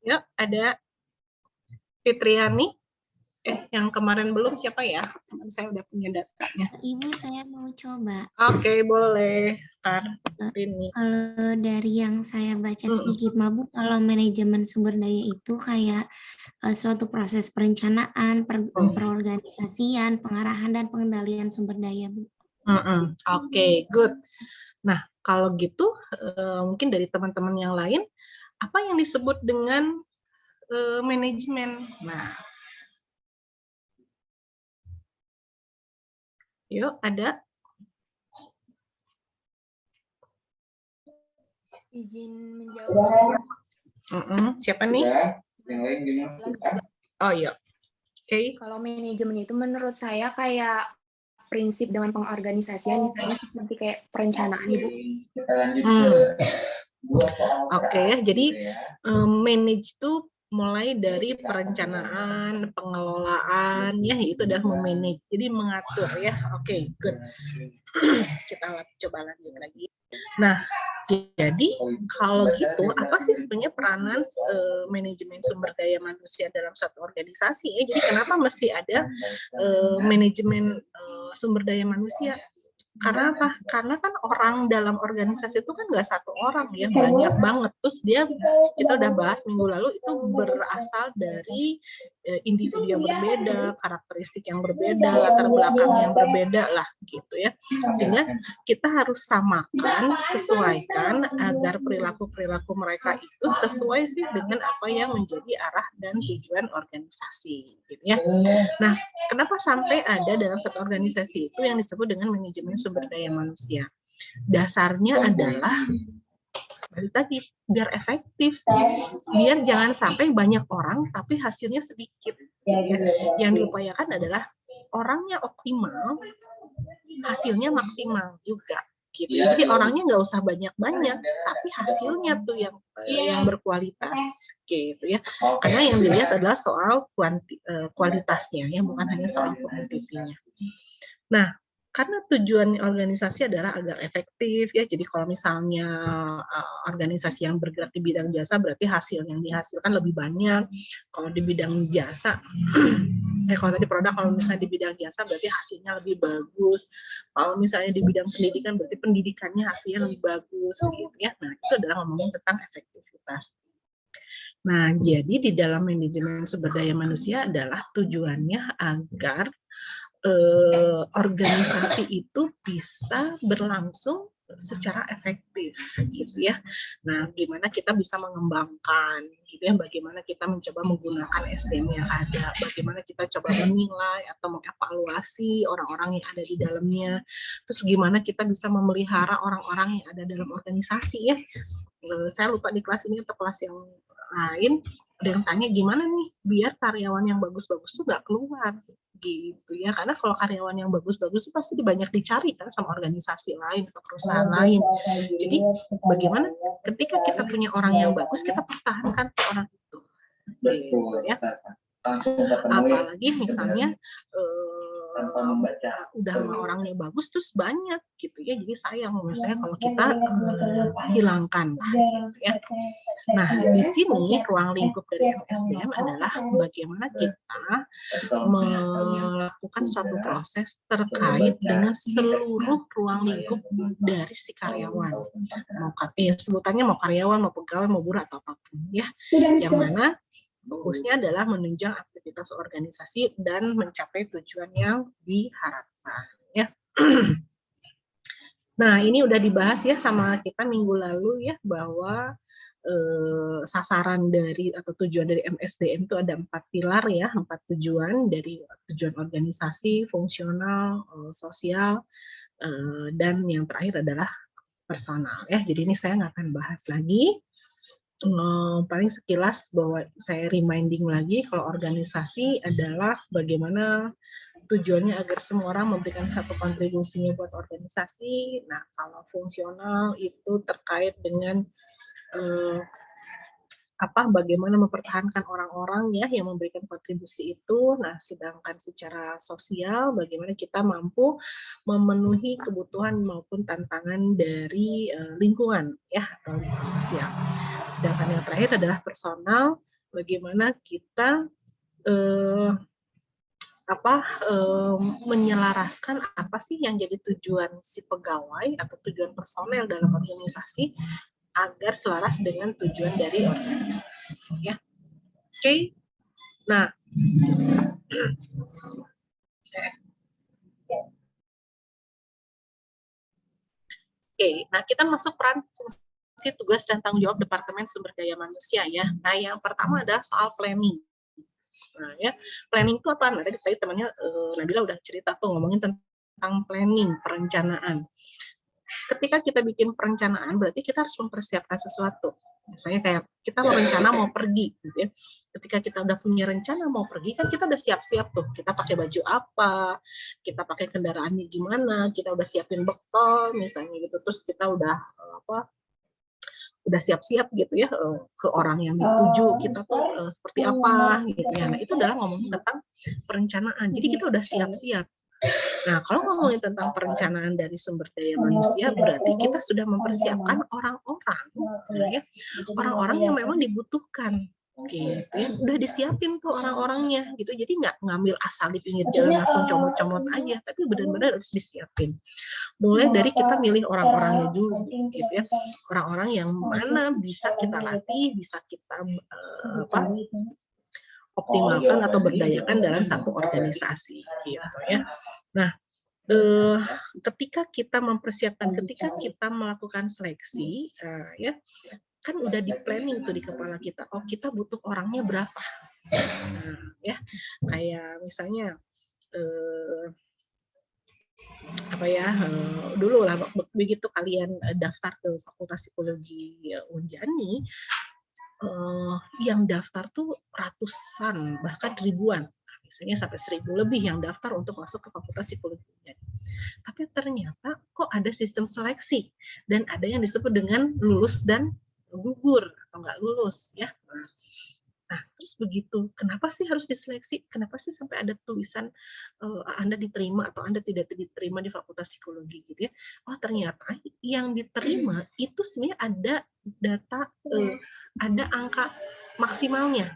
Yuk, ada Fitriani. Yang kemarin belum siapa ya? Saya udah punya datanya. Ibu, saya mau coba. Oke, boleh. Kalau dari yang saya baca sedikit, Bu, kalau manajemen sumber daya itu kayak suatu proses perencanaan, perorganisasian, pengarahan, dan pengendalian sumber daya, Bu. Oke, good. Nah, kalau gitu mungkin dari teman-teman yang lain, apa yang disebut dengan manajemen? Nah, yuk, ada. Izin menjawab. Siapa nih? Yang lain gimana? Oh iya. Oke. Kalau manajemen itu menurut saya kayak prinsip dengan pengorganisasian, misalnya seperti kayak perencanaan, Ibu. Oke ya, jadi manage itu mulai dari perencanaan, pengelolaan, ya itu adalah memanage, jadi mengatur ya. Oke, good. Kita coba lanjut lagi. Nah, jadi kalau gitu, apa sih sebenarnya peranan manajemen sumber daya manusia dalam satu organisasi? Jadi kenapa mesti ada manajemen sumber daya manusia? Karena apa? Karena kan orang dalam organisasi itu kan nggak satu orang ya, banyak banget. Terus kita udah bahas minggu lalu itu berasal dari individu yang berbeda, karakteristik yang berbeda, latar belakang yang berbeda lah gitu ya. Sehingga kita harus samakan, sesuaikan agar perilaku-perilaku mereka itu sesuai sih dengan apa yang menjadi arah dan tujuan organisasi gitu ya. Nah, kenapa sampai ada dalam satu organisasi itu yang disebut dengan manajemen sumber daya manusia? Dasarnya adalah balik lagi, biar efektif, biar jangan sampai banyak orang tapi hasilnya sedikit. Yang diupayakan adalah orangnya optimal, hasilnya maksimal juga. Gitu. Jadi orangnya nggak usah banyak-banyak, tapi hasilnya tuh yang berkualitas, gitu ya. Karena yang dilihat adalah soal kualitasnya, ya bukan hanya soal kuantitinya. Nah, karena tujuan organisasi adalah agar efektif, ya. Jadi kalau misalnya organisasi yang bergerak di bidang jasa, berarti hasil yang dihasilkan lebih banyak. Kalau di bidang jasa, kalau tadi produk, kalau misalnya di bidang jasa berarti hasilnya lebih bagus. Kalau misalnya di bidang pendidikan berarti pendidikannya hasilnya lebih bagus gitu ya. Nah, itu adalah ngomongin tentang efektivitas. Nah, jadi di dalam manajemen sumber daya manusia adalah tujuannya agar organisasi itu bisa berlangsung secara efektif gitu ya. Nah, gimana kita bisa mengembangkan gitu ya, bagaimana kita mencoba menggunakan SDM yang ada, bagaimana kita coba menilai atau mengevaluasi orang-orang yang ada di dalamnya, terus gimana kita bisa memelihara orang-orang yang ada dalam organisasi ya. Saya lupa di kelas ini atau kelas yang lain ada yang tanya gimana nih biar karyawan yang bagus-bagus tuh nggak keluar gitu ya, karena kalau karyawan yang bagus-bagus itu pasti banyak dicari kan sama organisasi lain atau perusahaan lain. Jadi bagaimana ketika kita punya orang yang bagus, kita pertahankan orang itu gitu ya. Apalagi misalnya udah orangnya bagus terus banyak gitu ya, jadi sayang misalnya kalau kita hilangkan gitu ya. Nah, di sini ruang lingkup dari MSDM adalah bagaimana kita melakukan suatu proses terkait dengan seluruh ruang lingkup dari si karyawan. Sebutannya mau karyawan, mau pegawai, mau buruh atau apapun ya. Yang mana fokusnya adalah menunjang aktivitas organisasi dan mencapai tujuan yang diharapkan ya. Nah, ini udah dibahas ya sama kita minggu lalu ya, bahwa sasaran dari atau tujuan dari MSDM itu ada 4 pilar ya, 4 tujuan, dari tujuan organisasi, fungsional, sosial, dan yang terakhir adalah personal ya. Jadi ini saya nggak akan bahas lagi. Paling sekilas bahwa saya reminding lagi kalau organisasi adalah bagaimana tujuannya agar semua orang memberikan satu kontribusinya buat organisasi. Nah, kalau fungsional itu terkait dengan bagaimana mempertahankan orang-orang ya yang memberikan kontribusi itu. Nah, sedangkan secara sosial bagaimana kita mampu memenuhi kebutuhan maupun tantangan dari lingkungan ya atau sosial. Sedangkan yang terakhir adalah personal, bagaimana kita menyelaraskan apa sih yang jadi tujuan si pegawai atau tujuan personel dalam organisasi agar selaras dengan tujuan dari organisasi. Ya, oke. Nah, kita masuk peran fungsi tugas dan tanggung jawab Departemen Sumber Daya Manusia ya. Nah, yang pertama adalah soal planning. Nah, ya, planning itu apa? Nah, tadi temannya Nabila udah cerita tuh ngomongin tentang planning, perencanaan. Ketika kita bikin perencanaan, berarti kita harus mempersiapkan sesuatu. Misalnya kayak kita mau rencana mau pergi, gitu ya. Ketika kita udah punya rencana mau pergi, kan kita udah siap-siap tuh. Kita pakai baju apa, kita pakai kendaraannya gimana, kita udah siapin bekal, misalnya gitu. Terus kita udah siap-siap gitu ya ke orang yang dituju kita tuh seperti apa gitu ya. Nah, itu adalah ngomongin tentang perencanaan. Jadi kita udah siap-siap. Nah, kalau ngomongin tentang perencanaan dari sumber daya manusia, berarti kita sudah mempersiapkan orang-orang, ya, orang-orang yang memang dibutuhkan. Gitu ya, udah disiapin tuh orang-orangnya gitu, jadi nggak ngambil asal di pinggir jalan langsung comot-comot aja, tapi benar-benar harus disiapin. Mulai dari kita milih orang-orangnya dulu gitu ya, orang-orang yang mana bisa kita latih, bisa kita optimalkan atau berdayakan dalam satu organisasi gitu ya. Nah, ketika kita mempersiapkan, ketika kita melakukan seleksi ya, kan udah di planning tuh di kepala kita, oh kita butuh orangnya berapa. Nah, ya kayak misalnya dulu lah begitu kalian daftar ke Fakultas Psikologi Unjani, yang daftar tuh ratusan bahkan ribuan, misalnya sampai 1.000 lebih yang daftar untuk masuk ke Fakultas Psikologi Unjani. Tapi ternyata kok ada sistem seleksi dan ada yang disebut dengan lulus dan gugur atau nggak lulus ya. Nah, terus begitu, kenapa sih harus diseleksi? Kenapa sih sampai ada tulisan Anda diterima atau Anda tidak diterima di Fakultas Psikologi gitu ya? Oh, ternyata yang diterima itu sebenarnya ada data, ada angka maksimalnya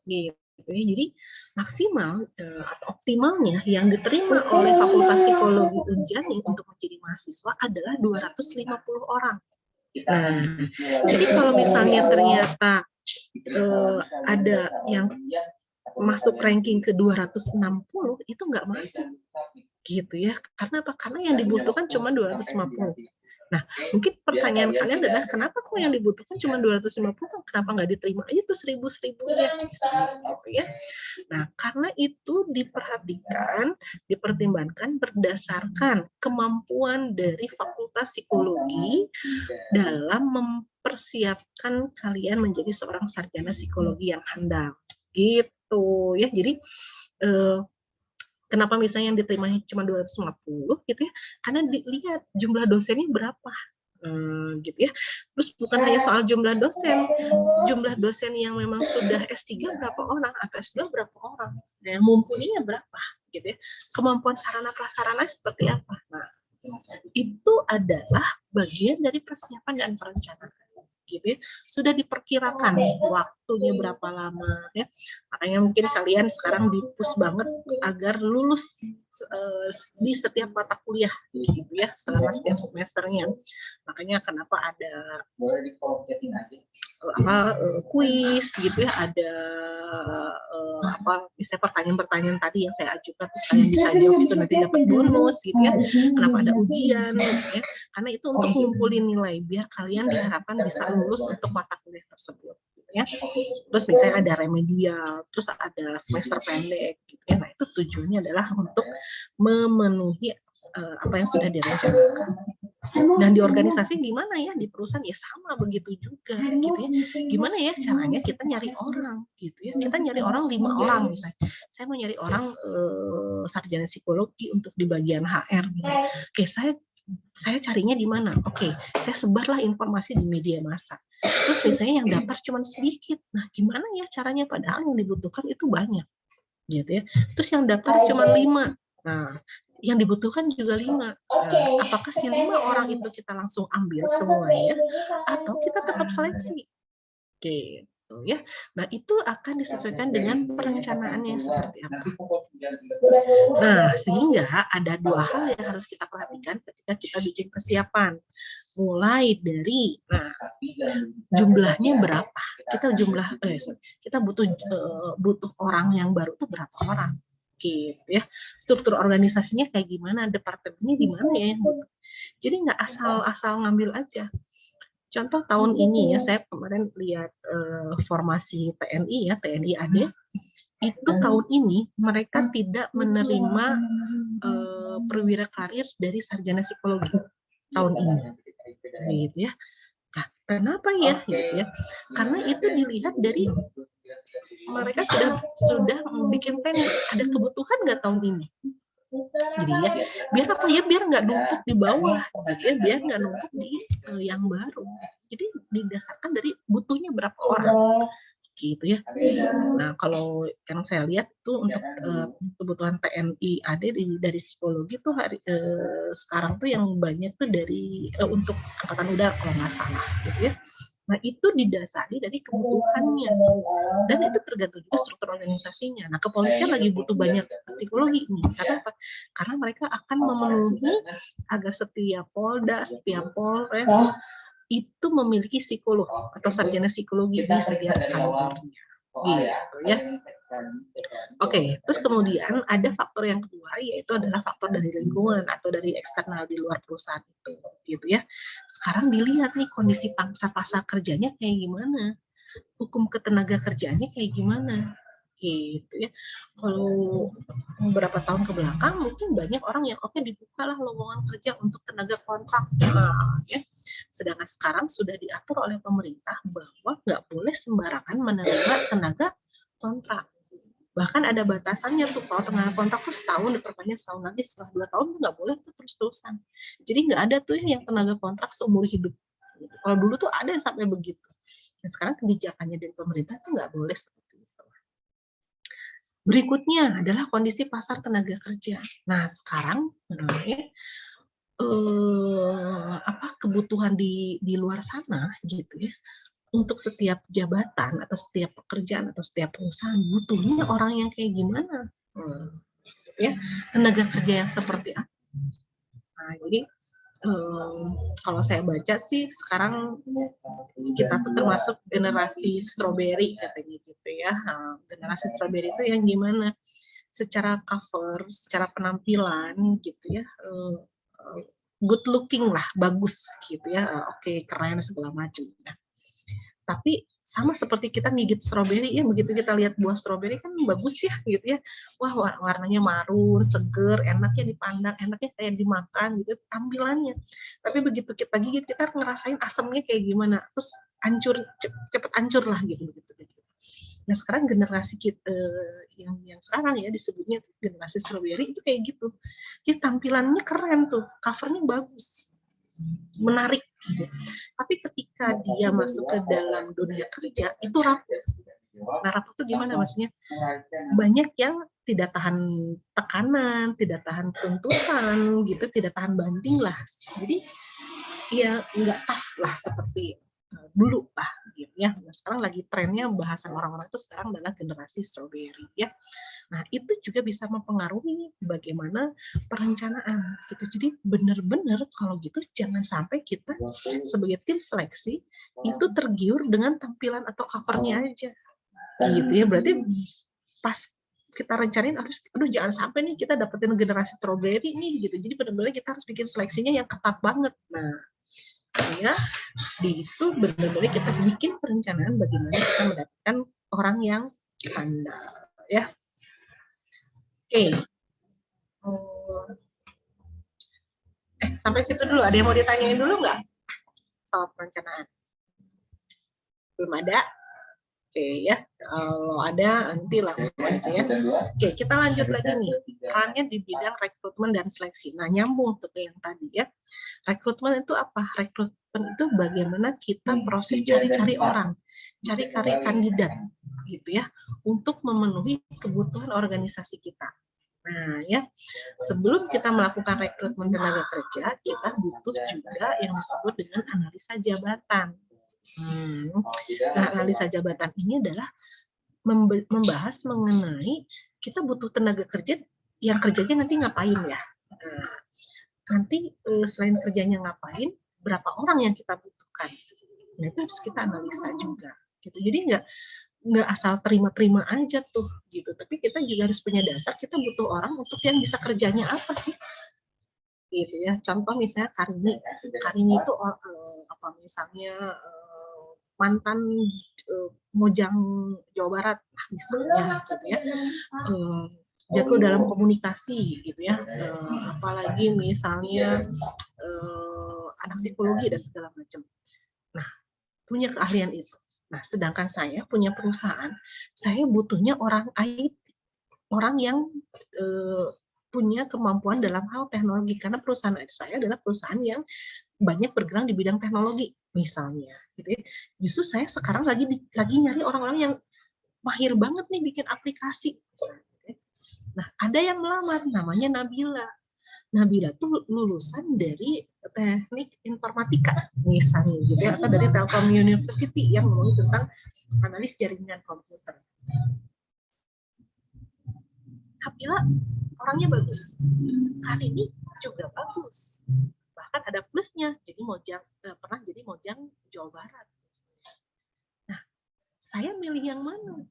gitu ya. Jadi maksimal atau optimalnya yang diterima oleh Fakultas Psikologi Unjani untuk menjadi mahasiswa adalah 250 orang. Nah, jadi kalau misalnya ternyata ada yang masuk ranking ke 260, itu nggak masuk gitu ya. Karena apa? Karena yang dibutuhkan cuma 250. Nah, mungkin pertanyaan kalian adalah kenapa kok yang dibutuhkan cuma 250, kenapa nggak diterima aja tuh 1.000-1.000-nya gitu ya. Nah, karena itu dipertimbangkan berdasarkan kemampuan dari Fakultas Psikologi dalam mempersiapkan kalian menjadi seorang sarjana psikologi yang handal gitu ya. Jadi kenapa misalnya yang diterima cuma 250 gitu ya, karena dilihat jumlah dosennya berapa gitu ya. Terus bukan hanya soal jumlah dosen yang memang sudah S3 berapa orang atau S2 berapa orang, dan yang mumpuninya berapa gitu ya, kemampuan sarana prasarana seperti apa. Nah, itu adalah bagian dari persiapan dan perencanaan gitu ya. Sudah diperkirakan waktunya berapa lama ya, makanya mungkin kalian sekarang dipus banget agar lulus di setiap mata kuliah gitu ya selama setiap semesternya. Makanya kenapa ada kuis gitu ya, ada misalnya pertanyaan-pertanyaan tadi yang saya ajukan terus kalian bisa jawab itu nanti dapat bonus gitu ya. Kenapa ada ujian gitu ya, karena itu untuk ngumpulin nilai biar kalian diharapkan bisa lulus untuk mata kuliah tersebut gitu ya. Terus misalnya ada remedial, terus ada semester pendek gitu ya. Nah, itu tujuannya adalah untuk memenuhi apa yang sudah direncanakan. Dan di organisasi gimana ya, di perusahaan ya sama begitu juga gitu ya. Gimana ya caranya kita nyari orang gitu ya, kita nyari orang 5 orang misalnya, saya mau nyari orang sarjana psikologi untuk di bagian HR gitu. Oke, saya carinya di mana? Oke, saya sebarlah informasi di media massa. Terus misalnya yang daftar cuma sedikit, nah gimana ya caranya, padahal yang dibutuhkan itu banyak gitu ya. Terus yang daftar cuma 5, nah yang dibutuhkan juga 5. Nah, apakah si 5 orang itu kita langsung ambil semuanya atau kita tetap seleksi? Oke. gitu ya. Nah, itu akan disesuaikan dengan perencanaannya seperti apa. Nah, sehingga ada dua hal yang harus kita perhatikan ketika kita bikin persiapan. Mulai dari, nah, jumlahnya berapa? Kita butuh orang yang baru tuh berapa orang? Gitu ya. Struktur organisasinya kayak gimana? Departemennya di mana ya? Jadi nggak asal-asal ngambil aja. Contoh tahun ini ya, saya kemarin lihat formasi TNI ya, TNI AD, itu tahun ini mereka tidak menerima perwira karir dari sarjana psikologi tahun ini, gitu ya. Nah, kenapa ya, gitu ya? Karena itu dilihat dari mereka sudah bikin plan, ada kebutuhan nggak tahun ini. Jadi ya, biar apa ya, biar nggak numpuk di bawah, ya, biar nggak numpuk di yang baru. Jadi didasarkan dari butuhnya berapa orang, gitu ya. Nah, kalau yang saya lihat tuh untuk kebutuhan TNI AD dari psikologi tuh sekarang tuh yang banyak tuh dari untuk angkatan udara kalau nggak salah, gitu ya. Nah, itu didasari dari kebutuhannya. Dan itu tergantung juga struktur organisasinya. Nah, kepolisian lagi butuh banyak psikologi nih. Karena apa? Karena mereka akan memenuhi agar setiap Polda, setiap Polres itu memiliki psikolog atau sarjana psikologi di setiap kantornya. Gitu ya. Oke, terus kemudian ada faktor yang kedua, yaitu adalah faktor dari lingkungan atau dari eksternal di luar perusahaan itu, gitu ya. Sekarang dilihat nih kondisi pangsa pasar kerjanya kayak gimana, hukum ketenaga kerjaannya kayak gimana, gitu ya. Kalau beberapa tahun ke belakang mungkin banyak orang yang oke dibukalah lowongan kerja untuk tenaga kontrak, ya. Sedangkan sekarang sudah diatur oleh pemerintah bahwa nggak boleh sembarangan menerima tenaga kontrak. Bahkan ada batasannya tuh, kalau tenaga kontrak tuh setahun diperpanjang setahun lagi, setelah 2 tahun tuh nggak boleh tuh terus-terusan. Jadi nggak ada tuh yang tenaga kontrak seumur hidup. Kalau dulu tuh ada yang sampai begitu. Nah, sekarang kebijakannya dari pemerintah tuh nggak boleh seperti itu. Berikutnya adalah kondisi pasar tenaga kerja. Nah, sekarang kebutuhan di luar sana gitu ya. Untuk setiap jabatan atau setiap pekerjaan atau setiap perusahaan butuhnya orang yang kayak gimana, ya, tenaga kerja yang seperti apa. Nah, jadi kalau saya baca sih sekarang kita tuh termasuk generasi strawberry katanya gitu ya. Generasi strawberry itu yang gimana? Secara cover, secara penampilan gitu ya, good looking lah, bagus gitu ya, oke, keren segala macam. Nah, tapi sama seperti kita gigit stroberi ya, begitu kita lihat buah stroberi kan bagus ya gitu ya, wah warnanya marun, seger, enaknya dipandang, enaknya kayak dimakan gitu tampilannya. Tapi begitu kita gigit kita ngerasain asamnya kayak gimana, terus hancur, cepet hancur lah gitu. Nah, sekarang generasi kita yang sekarang ya disebutnya generasi stroberi itu kayak gitu. Dia tampilannya keren tuh, covernya bagus, menarik gitu. Tapi ketika dia masuk ke dalam dunia kerja itu rapuh. Nah, rapuh itu gimana maksudnya? Banyak yang tidak tahan tekanan, tidak tahan tuntutan gitu, tidak tahan banting lah. Jadi ya nggak pas lah seperti dulu lah gitu ya. Nah, sekarang lagi trennya bahasan orang-orang itu sekarang adalah generasi strawberry ya. Nah, itu juga bisa mempengaruhi bagaimana perencanaan gitu. Jadi benar-benar kalau gitu jangan sampai kita sebagai tim seleksi itu tergiur dengan tampilan atau covernya aja. Gitu ya. Berarti pas kita rencanain harus, aduh jangan sampai nih kita dapetin generasi strawberry nih gitu. Jadi benar-benar kita harus bikin seleksinya yang ketat banget. Nah, ya itu benar-benar kita bikin perencanaan bagaimana kita mendapatkan orang yang handal ya. Oke. Sampai situ dulu. Ada yang mau ditanyain dulu nggak soal perencanaan? Belum ada? Oke ya. Kalau ada nanti langsung aja ya. Oke, kita lanjut lagi nih. Perannya di bidang rekrutmen dan seleksi. Nah, nyambung tuh ke yang tadi ya. Rekrutmen itu apa? Rekrutmen itu bagaimana kita proses cari-cari orang, cari kandidat gitu ya, untuk memenuhi kebutuhan organisasi kita. Nah ya, sebelum kita melakukan rekrutmen tenaga kerja, kita butuh juga yang disebut dengan analisa jabatan. Nah, analisa jabatan ini adalah membahas mengenai kita butuh tenaga kerja yang kerjanya nanti ngapain ya. Nah, nanti selain kerjanya ngapain, berapa orang yang kita butuhkan. Nah, itu harus kita analisa juga. Gitu. Jadi nggak asal terima-terima aja tuh gitu. Tapi kita juga harus punya dasar kita butuh orang untuk yang bisa kerjanya apa sih. Gitu ya. Contoh misalnya Karini itu apa misalnya mantan Mojang Jawa Barat misalnya gitu ya, jago dalam komunikasi gitu ya, apalagi misalnya anak psikologi dan segala macam. Nah, punya keahlian itu. Nah, sedangkan saya punya perusahaan, saya butuhnya orang IT, orang yang punya kemampuan dalam hal teknologi, karena perusahaan saya adalah perusahaan yang banyak bergerak di bidang teknologi misalnya gitu ya. Justru saya sekarang lagi nyari orang-orang yang mahir banget nih bikin aplikasi misalnya, gitu ya. Nah, ada yang melamar namanya Nabila. Nabila tuh lulusan dari teknik informatika misalnya gitu ya, atau dari Telkom University yang ngomong tentang analis jaringan komputer. Nabila orangnya bagus, Karini juga bagus, bahkan ada plusnya, jadi pernah jadi Mojang Jawa Barat. Nah, saya milih yang mana?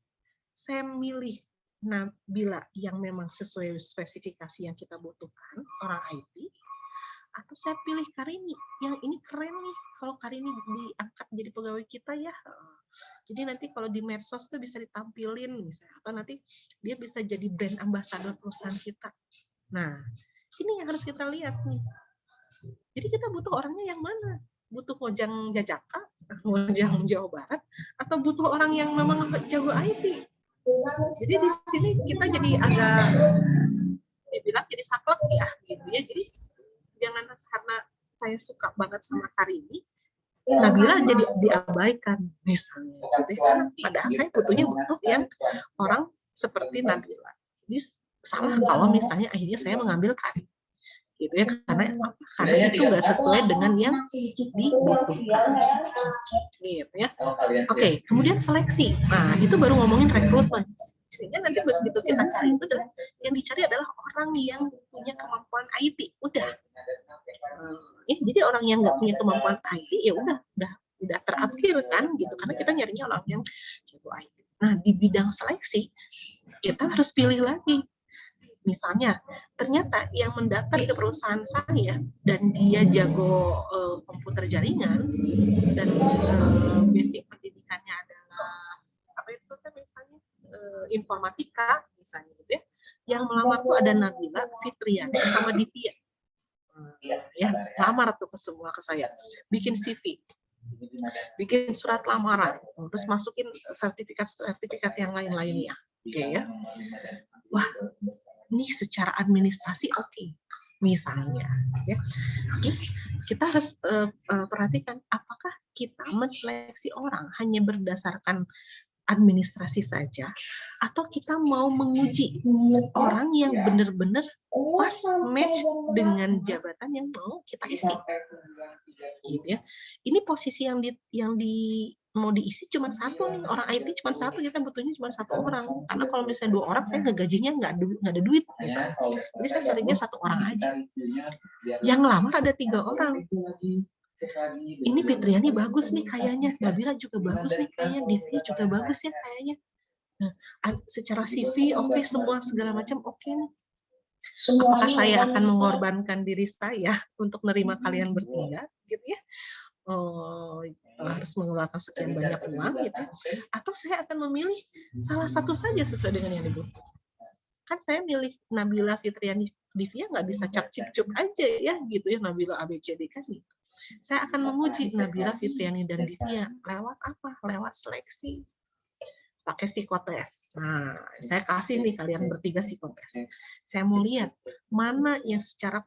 Saya milih Nabila yang memang sesuai spesifikasi yang kita butuhkan, orang IT, atau saya pilih Karini yang ini keren nih, kalau Karini diangkat jadi pegawai kita ya, jadi nanti kalau di medsos tuh bisa ditampilin misalnya, atau nanti dia bisa jadi brand ambassador perusahaan kita. Nah, ini yang harus kita lihat nih. Jadi kita butuh orangnya yang mana? Butuh Mojang Jajaka, Mojang Jawa Barat, atau butuh orang yang memang jago IT? Jadi di sini kita jadi agak dibilang jadi saklek ya, gitu ya. Jadi jangan karena saya suka banget sama Karini, Nabila jadi diabaikan misalnya, gitu ya. Karena padahal saya butuh yang orang seperti Nabila. Jadi salah kalau misalnya akhirnya saya mengambil Karini, gitu ya, karena itu nggak sesuai dengan yang dibutuhkan, gitu ya. Oke, kemudian seleksi. Nah, itu baru ngomongin rekrutmen. Sehingga nanti begitu kita cari itu adalah yang dicari adalah orang yang punya kemampuan IT. Udah. Ya, jadi orang yang nggak punya kemampuan IT ya udah terabkir kan gitu, karena kita nyarinya orang yang jago IT. Nah, di bidang seleksi kita harus pilih lagi. Misalnya, ternyata yang mendaftar ke perusahaan saya dan dia jago komputer jaringan dan basic pendidikannya adalah apa itu kan misalnya informatika misalnya gitu ya. Yang melamar tuh ada Nabila, Fitriani sama Divya. Ya, lamar tuh ke saya. Bikin CV. Bikin surat lamaran, terus masukin sertifikat yang lain-lainnya. Oke ya. Wah, ini secara administrasi oke, misalnya ya. Terus kita harus perhatikan apakah kita menseleksi orang hanya berdasarkan administrasi saja, atau kita mau menguji orang yang benar-benar pas match dengan jabatan yang mau kita isi, gitu ya. Ini posisi yang mau diisi cuma satu nih, orang IT cuma satu, kita butuhnya cuma satu orang. Karena kalau misalnya 2 orang, saya gajinya nggak ada duit misalnya. Jadi saya carinya 1 orang aja. Yang ngelamar ada 3 orang. Ini Fitriani bagus nih kayaknya, Nabila juga bagus nih kayaknya, Divya juga bagus ya kayaknya. Nah, secara CV oke, semua segala macam oke nih. Apakah saya akan mengorbankan diri saya untuk menerima kalian bertiga, gitu ya? Harus mengeluarkan sekian banyak uang, gitu. Atau saya akan memilih salah satu saja sesuai dengan yang dibutuhkan. Kan saya milih Nabila, Fitriani, Divya nggak bisa cap-cip-cup aja ya, gitu ya, Nabila ABCD kan gitu. Saya akan menguji Nabila, Fitriani, dan Divya lewat apa? Lewat seleksi. Pakai psikotes. Nah, saya kasih nih kalian bertiga psikotes. Saya mau lihat mana yang secara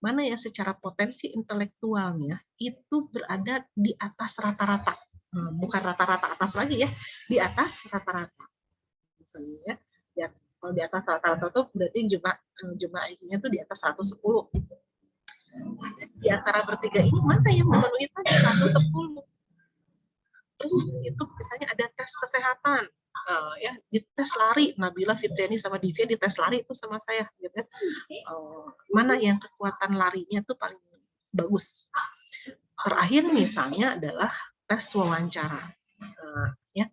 mana yang secara potensi intelektualnya itu berada di atas rata-rata. Bukan rata-rata atas lagi ya, di atas rata-rata. Misalnya ya, kalau di atas rata-rata itu berarti jumlah IQ-nya tuh di atas 110. Di antara bertiga ini mana yang memenuhi tadi 110? Terus itu misalnya ada tes kesehatan, ya di tes lari, Nabila, Fitriani sama Divya di tes lari itu sama saya, gitu kan. Mana yang kekuatan larinya tuh paling bagus. Terakhir misalnya adalah tes wawancara, ya.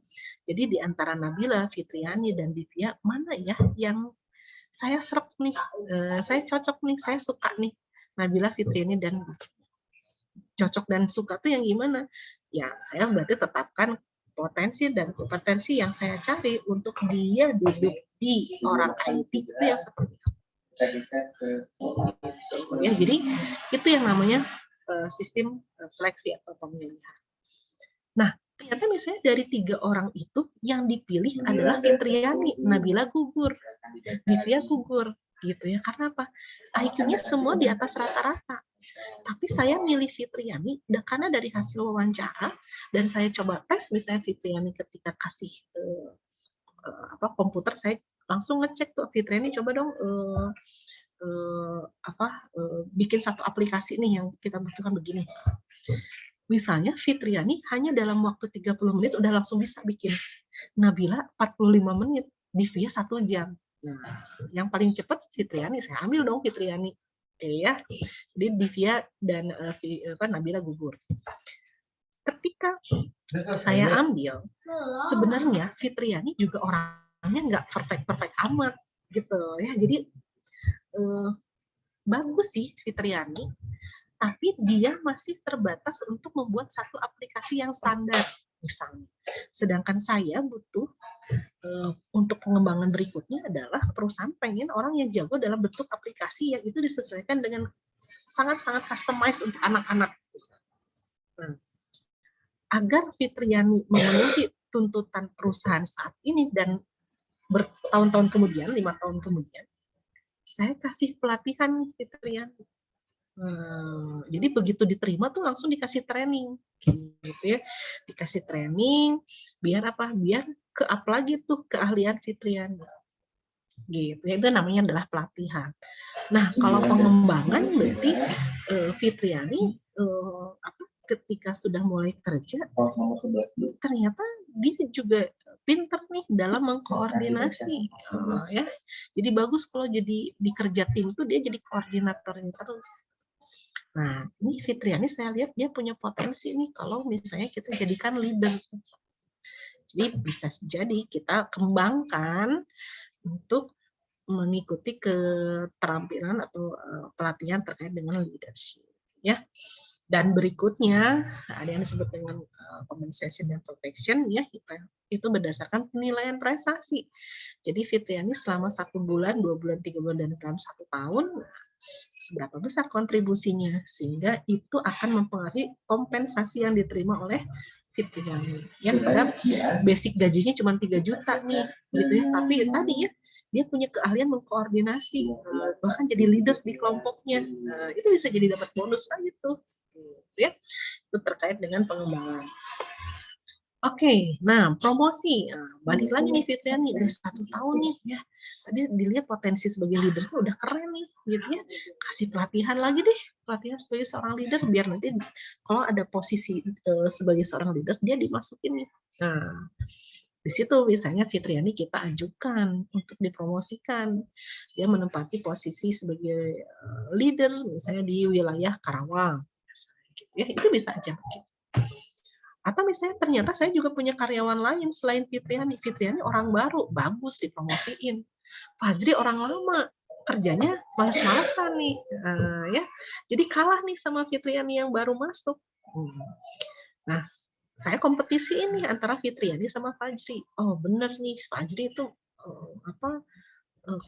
Jadi di antara Nabila, Fitriani dan Divya, mana ya yang saya serap nih, saya cocok nih, saya suka nih. Nabila, Fitriani dan cocok dan suka tuh yang gimana? Ya, saya berarti tetapkan potensi dan kompetensi yang saya cari untuk dia duduk di orang IT itu yang seperti apa. Ya, jadi itu yang namanya sistem seleksi atau pemilihan. Nah, ternyata misalnya dari 3 orang itu yang dipilih adalah Fitriani, Nabila gugur, Divya gugur, gitu ya. Karena apa? IQ-nya semua di atas rata-rata. Tapi saya milih Fitriani karena dari hasil wawancara dan saya coba tes, misalnya Fitriani ketika kasih komputer, saya langsung ngecek tuh, Fitriani coba dong bikin satu aplikasi nih yang kita butuhkan begini. Misalnya Fitriani hanya dalam waktu 30 menit udah langsung bisa bikin. Nabila 45 menit, Divya 1 jam. Nah, yang paling cepat Fitriani, saya ambil dong Fitriani. Oke ya. Jadi Divya dan Nabila gugur. Ketika saya ambil, sebenarnya Fitriani juga orangnya nggak perfect amat gitu ya. Jadi bagus sih Fitriani, tapi dia masih terbatas untuk membuat satu aplikasi yang standar misalnya. Sedangkan saya butuh untuk pengembangan berikutnya adalah perusahaan pengen orang yang jago dalam bentuk aplikasi yang itu disesuaikan dengan sangat-sangat customized untuk anak-anak. Nah, agar Fitriani memenuhi tuntutan perusahaan saat ini dan bertahun-tahun kemudian, 5 tahun kemudian, saya kasih pelatihan Fitriani. Jadi begitu diterima tuh langsung dikasih training, gitu ya, dikasih training, biar apa? Biar ke-up lagi tuh keahlian Fitriani, gitu. Itu namanya adalah pelatihan. Nah, kalau pengembangan berarti Fitriani ketika sudah mulai kerja, ternyata dia juga pinter nih dalam mengkoordinasi, ya. Jadi bagus kalau jadi di kerja tim tuh dia jadi koordinatornya terus. Nah, ini Fitriani saya lihat dia punya potensi nih kalau misalnya kita jadikan leader. Jadi bisa jadi kita kembangkan untuk mengikuti keterampilan atau pelatihan terkait dengan leadership, ya. Dan berikutnya ada yang disebut dengan compensation dan protection, ya, itu berdasarkan penilaian prestasi. Jadi Fitriani selama 1 bulan, 2 bulan, 3 bulan, dan dalam 1 tahun, seberapa besar kontribusinya, sehingga itu akan mempengaruhi kompensasi yang diterima oleh Fitriani. Yang pada basic gajinya cuma 3 juta nih, gitu ya. Tapi tadi ya, dia punya keahlian mengkoordinasi, bahkan jadi leaders di kelompoknya. Itu bisa jadi dapat bonus lagi tuh. Ya, itu terkait dengan pengembangan. Oke, nah promosi, balik lagi nih Fitriani, udah 1 tahun nih ya. Tadi dilihat potensi sebagai leader udah keren nih, gitu ya. Kasih pelatihan lagi deh, pelatihan sebagai seorang leader biar nanti kalau ada posisi sebagai seorang leader dia dimasukin nih. Nah, di situ misalnya Fitriani kita ajukan untuk dipromosikan. Dia menempati posisi sebagai leader misalnya di wilayah Karawang. Gitu ya, itu bisa aja. Atau misalnya ternyata saya juga punya karyawan lain selain Fitriani. Fitriani orang baru, bagus dipromosiin. Fajri orang lama, kerjanya males-malesan nih. Ya. Jadi kalah nih sama Fitriani yang baru masuk. Nah, saya kompetisi ini antara Fitriani sama Fajri. Oh bener nih, Fajri itu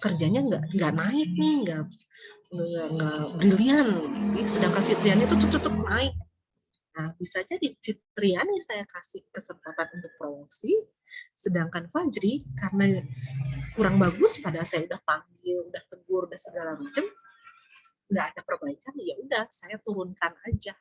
kerjanya nggak naik nih, nggak brilian. Sedangkan Fitriani itu tetap naik. Nah, bisa jadi Fitriani saya kasih kesempatan untuk promosi, sedangkan Fajri karena kurang bagus, padahal saya udah panggil, udah tegur, udah segala macam, nggak ada perbaikan, ya udah saya turunkan aja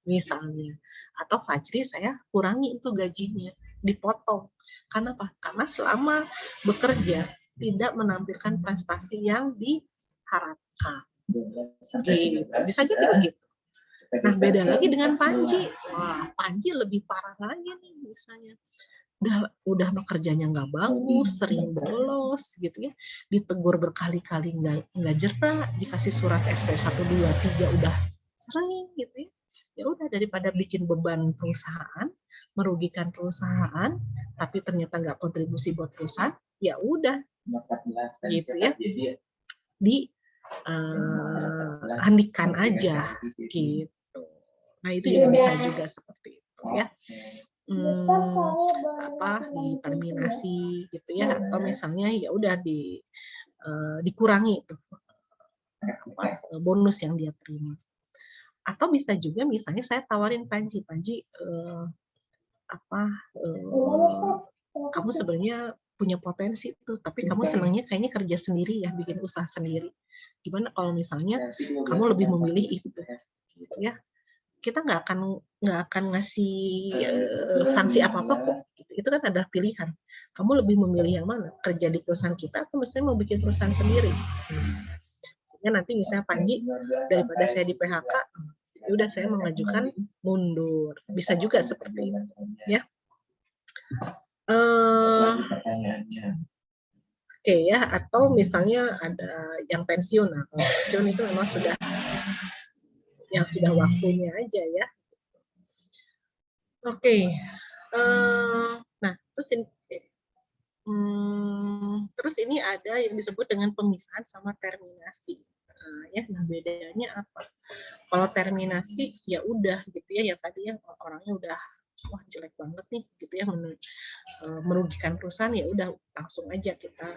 misalnya. Atau Fajri saya kurangi itu gajinya, dipotong. Karena apa? Karena selama bekerja tidak menampilkan prestasi yang diharapkan. Gitu. Bisa jadi begitu. Nah, beda lagi dengan Panji. Wah, Panji lebih parah lagi nih misalnya. Udah kerjanya nggak bagus, sering bolos gitu ya, ditegur berkali-kali nggak jerak, dikasih surat SP 1, 2, 3 udah sering gitu ya. Ya udah, daripada bikin beban perusahaan, merugikan perusahaan, tapi ternyata nggak kontribusi buat perusahaan, ya udah gitu ya, hentikan aja gitu. Nah, itu juga bisa juga seperti itu ya. Diterminasi gitu ya, atau misalnya ya udah dikurangi tuh bonus yang dia terima. Atau bisa juga misalnya saya tawarin Panji, kamu sebenarnya punya potensi tuh, tapi kamu senangnya kayaknya kerja sendiri ya, bikin usaha sendiri. Gimana kalau misalnya kamu lebih memilih itu, gitu ya? Kita nggak akan ngasih sanksi apa-apa kok. Itu kan adalah pilihan. Kamu lebih memilih yang mana? Kerja di perusahaan kita atau misalnya mau bikin perusahaan sendiri? Sehingga nanti misalnya Panji, daripada saya di PHK, ya udah saya mengajukan mundur. Bisa juga seperti itu, ya. Oke ya, atau misalnya ada yang pensiun. Nah, kalau pensiun itu memang sudah waktunya aja ya. Oke. Nah, terus ini ada yang disebut dengan pemisahan sama terminasi. Nah, bedanya apa? Kalau terminasi ya udah gitu ya, tadi yang orangnya udah wah jelek banget nih gitu ya, merugikan perusahaan, ya udah langsung aja kita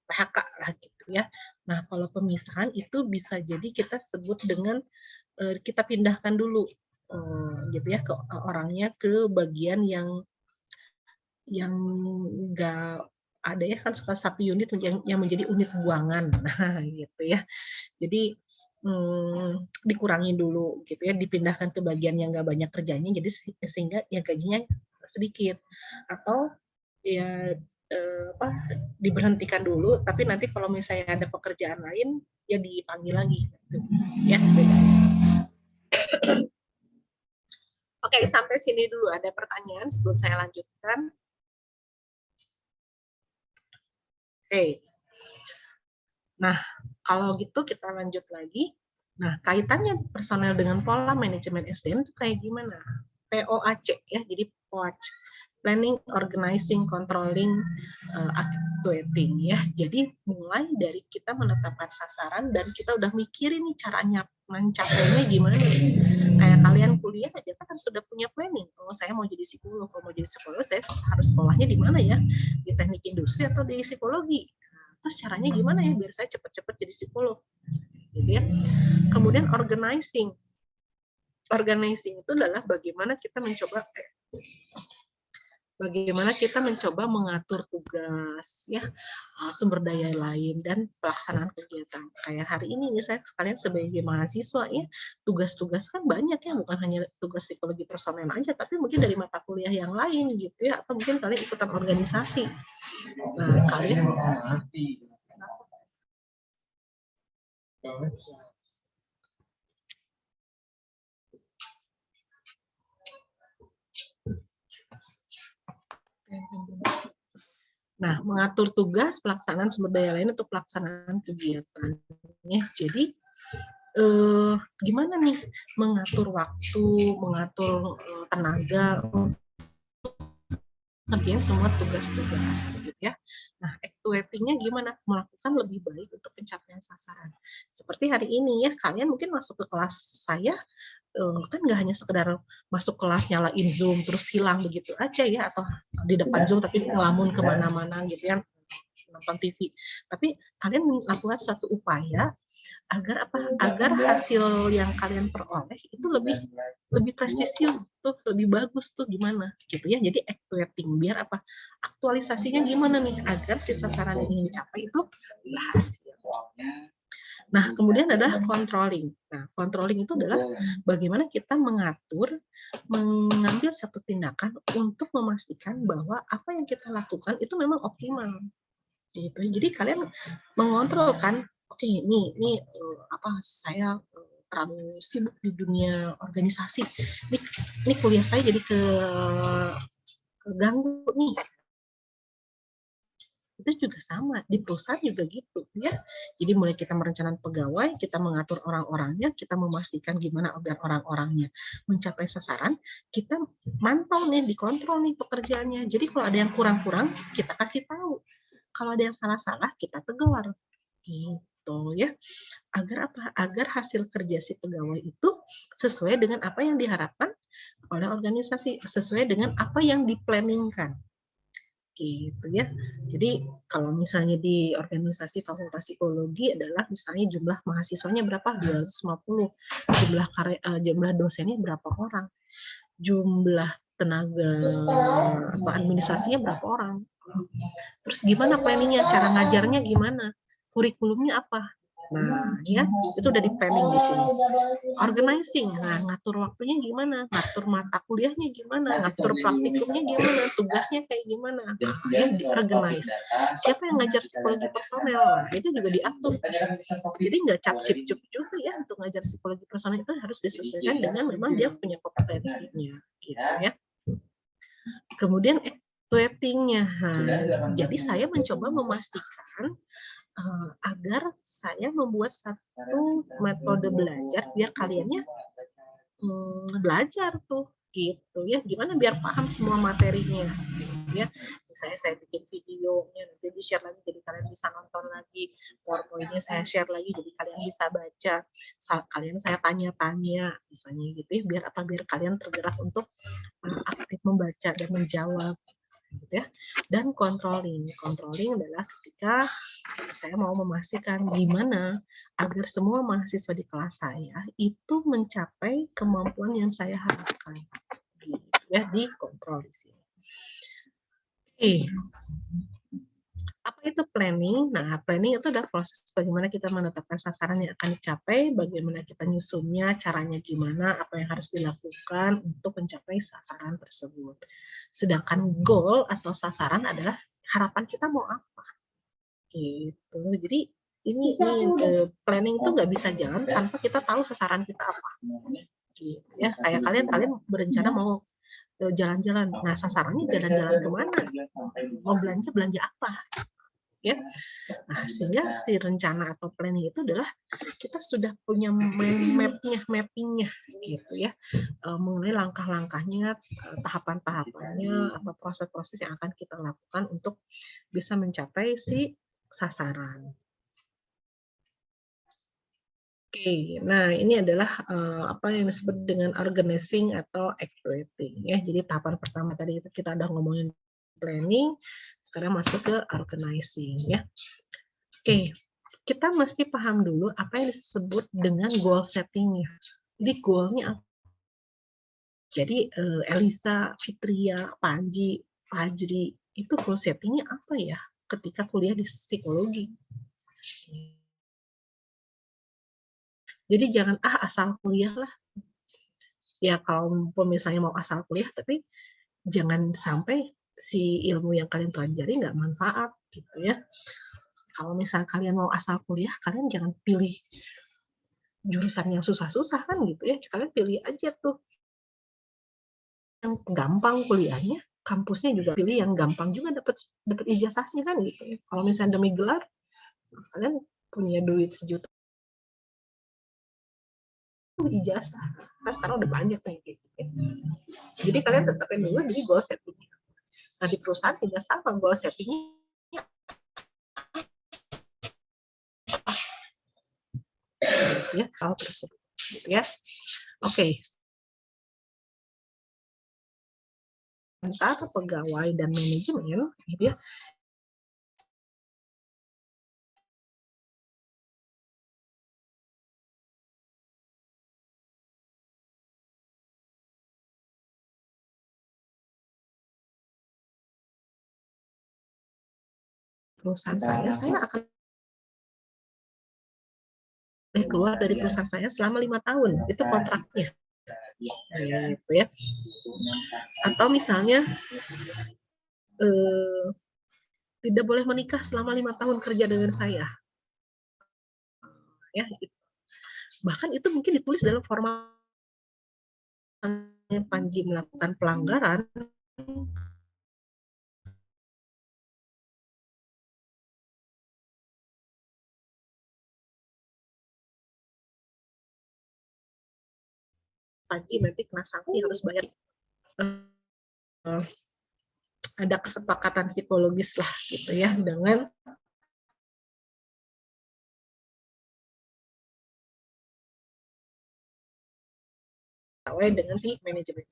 PHK lah gitu ya. Nah, kalau pemisahan itu bisa jadi kita sebut dengan kita pindahkan dulu gitu ya, ke orangnya ke bagian yang enggak ada ya, kan suka satu unit yang menjadi unit buangan. Nah, gitu ya. Jadi dikurangi dulu gitu ya, dipindahkan ke bagian yang nggak banyak kerjanya, jadi sehingga ya gajinya sedikit, atau ya diberhentikan dulu, tapi nanti kalau misalnya ada pekerjaan lain ya dipanggil lagi gitu. Ya, bedanya. Oke, sampai sini dulu. Ada pertanyaan sebelum saya lanjutkan? Oke. Nah, kalau gitu kita lanjut lagi. Nah, kaitannya personel dengan pola manajemen SDM itu kayak gimana? POAC ya, jadi POAC. Planning, Organizing, Controlling, Actuating ya. Jadi mulai dari kita menetapkan sasaran dan kita udah mikirin nih caranya mencapainya gimana. Kayak kalian kuliah aja kan sudah punya planning. Oh, saya mau jadi psikolog. Kalau mau jadi psikolog, saya harus sekolahnya di mana ya? Di teknik industri atau di psikologi? Terus caranya gimana ya biar saya cepat-cepat jadi psikolog? Gitu ya. Kemudian organizing. Organizing itu adalah bagaimana kita mencoba mengatur tugas ya, sumber daya lain dan pelaksanaan kegiatan. Kayak hari ini misalnya kalian sebagai mahasiswa ya, tugas-tugas kan banyak ya, bukan hanya tugas psikologi personel aja, tapi mungkin dari mata kuliah yang lain gitu ya, atau mungkin kalian ikutan organisasi. Nah, kalian Nah, mengatur tugas, pelaksanaan sumber daya lain untuk pelaksanaan kegiatan. Ya, jadi gimana nih mengatur waktu, mengatur tenaga untuk ngerjain semua tugas-tugas, gitu ya. Nah, actuating-nya gimana? Melakukan lebih baik untuk pencapaian sasaran. Seperti hari ini ya, kalian mungkin masuk ke kelas saya, kan nggak hanya sekedar masuk kelas nyalain Zoom terus hilang begitu aja ya, atau di depan Zoom tapi ngelamun kemana-mana gitu ya, nonton TV. Tapi kalian melakukan suatu upaya agar hasil yang kalian peroleh itu lebih prestisius tuh, lebih bagus tuh gimana gitu ya. Jadi actuating, biar apa? Aktualisasinya gimana nih agar si sasaran yang ingin dicapai itu berhasil. Nah, kemudian adalah controlling. Nah, controlling itu adalah bagaimana kita mengambil satu tindakan untuk memastikan bahwa apa yang kita lakukan itu memang optimal. Gitu. Jadi kalian mengontrol kan oke, ini apa, saya terlalu sibuk di dunia organisasi. Ini kuliah saya jadi keganggu nih. Itu juga sama, di perusahaan juga gitu ya. Jadi mulai kita merencanakan pegawai, kita mengatur orang-orangnya, kita memastikan gimana agar orang-orangnya mencapai sasaran, kita mantau nih, dikontrol nih pekerjaannya. Jadi kalau ada yang kurang-kurang, kita kasih tahu. Kalau ada yang salah-salah, kita tegur. Gitu ya. Agar apa? Agar hasil kerja si pegawai itu sesuai dengan apa yang diharapkan oleh organisasi, sesuai dengan apa yang diplanningkan. Gitu ya. Jadi kalau misalnya di organisasi Fakultas Psikologi adalah misalnya jumlah mahasiswanya berapa? 250. Jumlah dosennya berapa orang? Jumlah tenaga atau administrasinya berapa orang? Terus gimana planningnya? Cara ngajarnya gimana? Kurikulumnya apa? Nah, ya, itu udah di planning di sini. Organizing, nah ngatur waktunya gimana? Ngatur mata kuliahnya gimana? Ngatur praktikumnya gimana? Tugasnya kayak gimana? Nah, yang di-organize. Siapa yang ngajar psikologi personel? Nah, itu juga diatur. Jadi nggak cap-cip-cup juga ya untuk ngajar psikologi personel, itu harus disesuaikan dengan memang dia punya kompetensinya, gitu ya. Kemudian evaluatingnya. Nah, jadi saya mencoba memastikan agar saya membuat satu metode belajar biar kaliannya belajar tuh gitu ya, gimana biar paham semua materinya gitu ya. Misalnya saya bikin videonya nanti di share lagi jadi kalian bisa nonton lagi, PowerPoint-nya saya share lagi jadi kalian bisa baca, kalian saya tanya-tanya misalnya gitu ya, biar apa, biar kalian tergerak untuk aktif membaca dan menjawab gitu ya. Dan controlling adalah ketika saya mau memastikan gimana agar semua mahasiswa di kelas saya itu mencapai kemampuan yang saya harapkan, gitu ya, dikontrol di sini. Oke. Apa itu planning? Nah, planning itu adalah proses bagaimana kita menetapkan sasaran yang akan dicapai, bagaimana kita nyusunnya, caranya gimana, apa yang harus dilakukan untuk mencapai sasaran tersebut. Sedangkan goal atau sasaran adalah harapan kita mau apa. Gitu. Jadi ini planning itu nggak bisa jalan tanpa kita tahu sasaran kita apa. Gitu ya. Kayak kalian berencana mau jalan-jalan. Nah, sasarannya jalan-jalan kemana? Mau belanja apa? Ya. Nah, sehingga si rencana atau planning itu adalah kita sudah punya mappingnya gitu ya, mengenai langkah-langkahnya, tahapan-tahapannya atau proses-proses yang akan kita lakukan untuk bisa mencapai si sasaran. Oke, nah ini adalah apa yang disebut dengan organizing atau activating ya. Jadi tahapan pertama tadi itu kita udah ngomongin planning, sekarang masuk ke organizing ya. Oke, kita mesti paham dulu apa yang disebut dengan goal setting-nya. Jadi goal-nya apa? Jadi Elisa, Fitria, Panji, Fajri, itu goal setting-nya apa ya ketika kuliah di psikologi? Jadi jangan asal kuliah lah. Ya kalau misalnya mau asal kuliah, tapi jangan sampai si ilmu yang kalian pelajari nggak manfaat gitu ya. Kalau misalnya kalian mau asal kuliah, kalian jangan pilih jurusan yang susah-susah kan gitu ya. Kalian pilih aja tuh yang gampang kuliahnya, kampusnya juga pilih yang gampang juga dapat ijazahnya kan gitu ya. Kalau misalnya demi gelar, kalian punya duit sejuta ijazah. Nah, sekarang udah banyak nih gitu ya. Jadi kalian tetapin dulu jadi goal setting. Nah, di perusahaan juga sama goal setting-nya ya hal tersebut gitu ya. Oke. Antara pegawai dan manajemen gitu ya. Perusahaan saya akan keluar dari perusahaan saya selama 5 tahun, itu kontraknya. Gitu ya. Atau misalnya tidak boleh menikah selama 5 tahun kerja dengan saya. ya. Bahkan itu mungkin ditulis dalam formal Panji melakukan pelanggaran, Panji nanti kena sanksi harus bayar. Ada kesepakatan psikologis lah gitu ya dengan dengan si manajemen.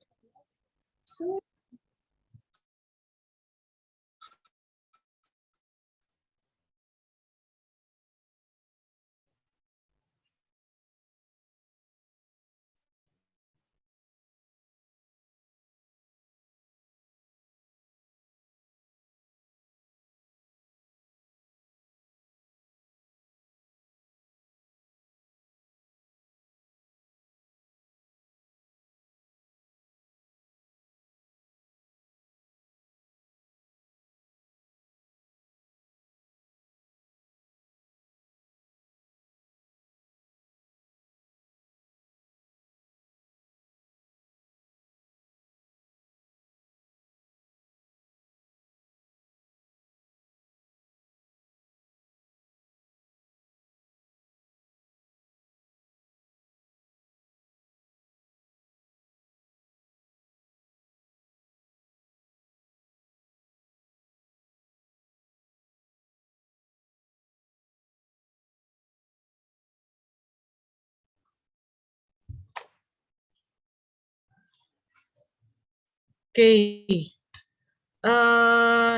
Oke.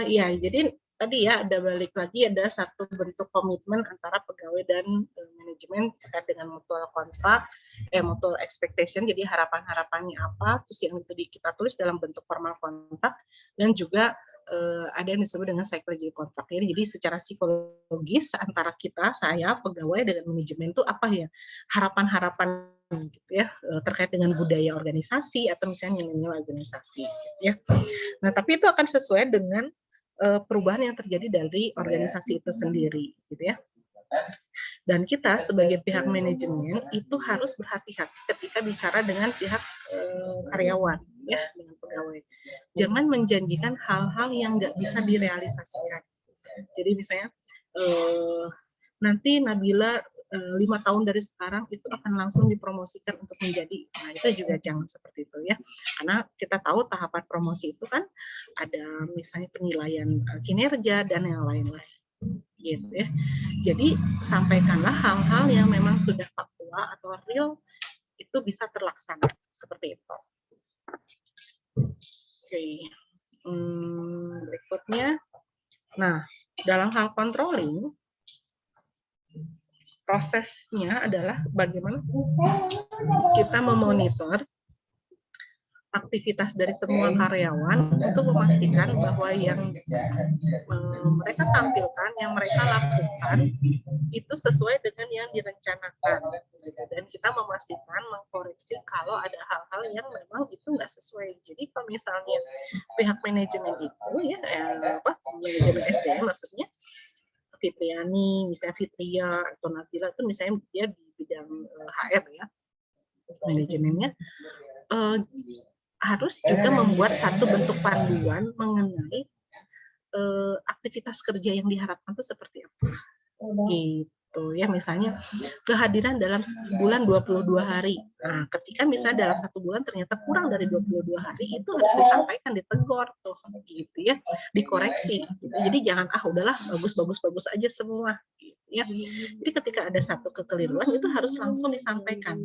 Ya, jadi tadi ya ada balik lagi ada satu bentuk komitmen antara pegawai dan manajemen terkait dengan mutual kontrak, mutual expectation. Jadi harapan-harapannya apa, terus yang itu kita tulis dalam bentuk formal kontrak, dan juga ada yang disebut dengan psychology kontrak. Jadi secara psikologis antara kita, saya pegawai dengan manajemen itu apa ya harapan-harapan gitu ya terkait dengan budaya organisasi atau misalnya nilai-nilai organisasi gitu ya. Nah, tapi itu akan sesuai dengan perubahan yang terjadi dari organisasi itu sendiri, gitu ya. Dan kita sebagai pihak manajemen itu harus berhati-hati ketika bicara dengan pihak karyawan, ya, dengan pegawai. Jangan menjanjikan hal-hal yang nggak bisa direalisasikan. Jadi misalnya nanti Nabila 5 tahun dari sekarang itu akan langsung dipromosikan untuk menjadi, nah itu juga jangan seperti itu ya, karena kita tahu tahapan promosi itu kan ada misalnya penilaian kinerja dan yang lain-lain gitu ya. Jadi sampaikanlah hal-hal yang memang sudah faktual atau real itu bisa terlaksana seperti itu. Oke. Berikutnya, nah dalam hal controlling prosesnya adalah bagaimana kita memonitor aktivitas dari semua karyawan untuk memastikan bahwa yang mereka tampilkan, yang mereka lakukan itu sesuai dengan yang direncanakan. Dan kita memastikan, mengkoreksi kalau ada hal-hal yang memang itu nggak sesuai. Jadi kalau misalnya pihak manajemen itu, ya manajemen SDM maksudnya, Fitriani, misalnya Fitria atau Nabila itu misalnya dia di bidang HR ya, manajemennya harus juga membuat satu bentuk panduan mengenai aktivitas kerja yang diharapkan itu seperti apa. Gitu ya, misalnya kehadiran dalam sebulan 22 hari. Nah, ketika misalnya dalam satu bulan ternyata kurang dari 22 hari, itu harus disampaikan, ditegur tuh gitu ya, dikoreksi gitu. Jadi jangan udahlah bagus aja semua gitu ya. Jadi ketika ada satu kekeliruan itu harus langsung disampaikan.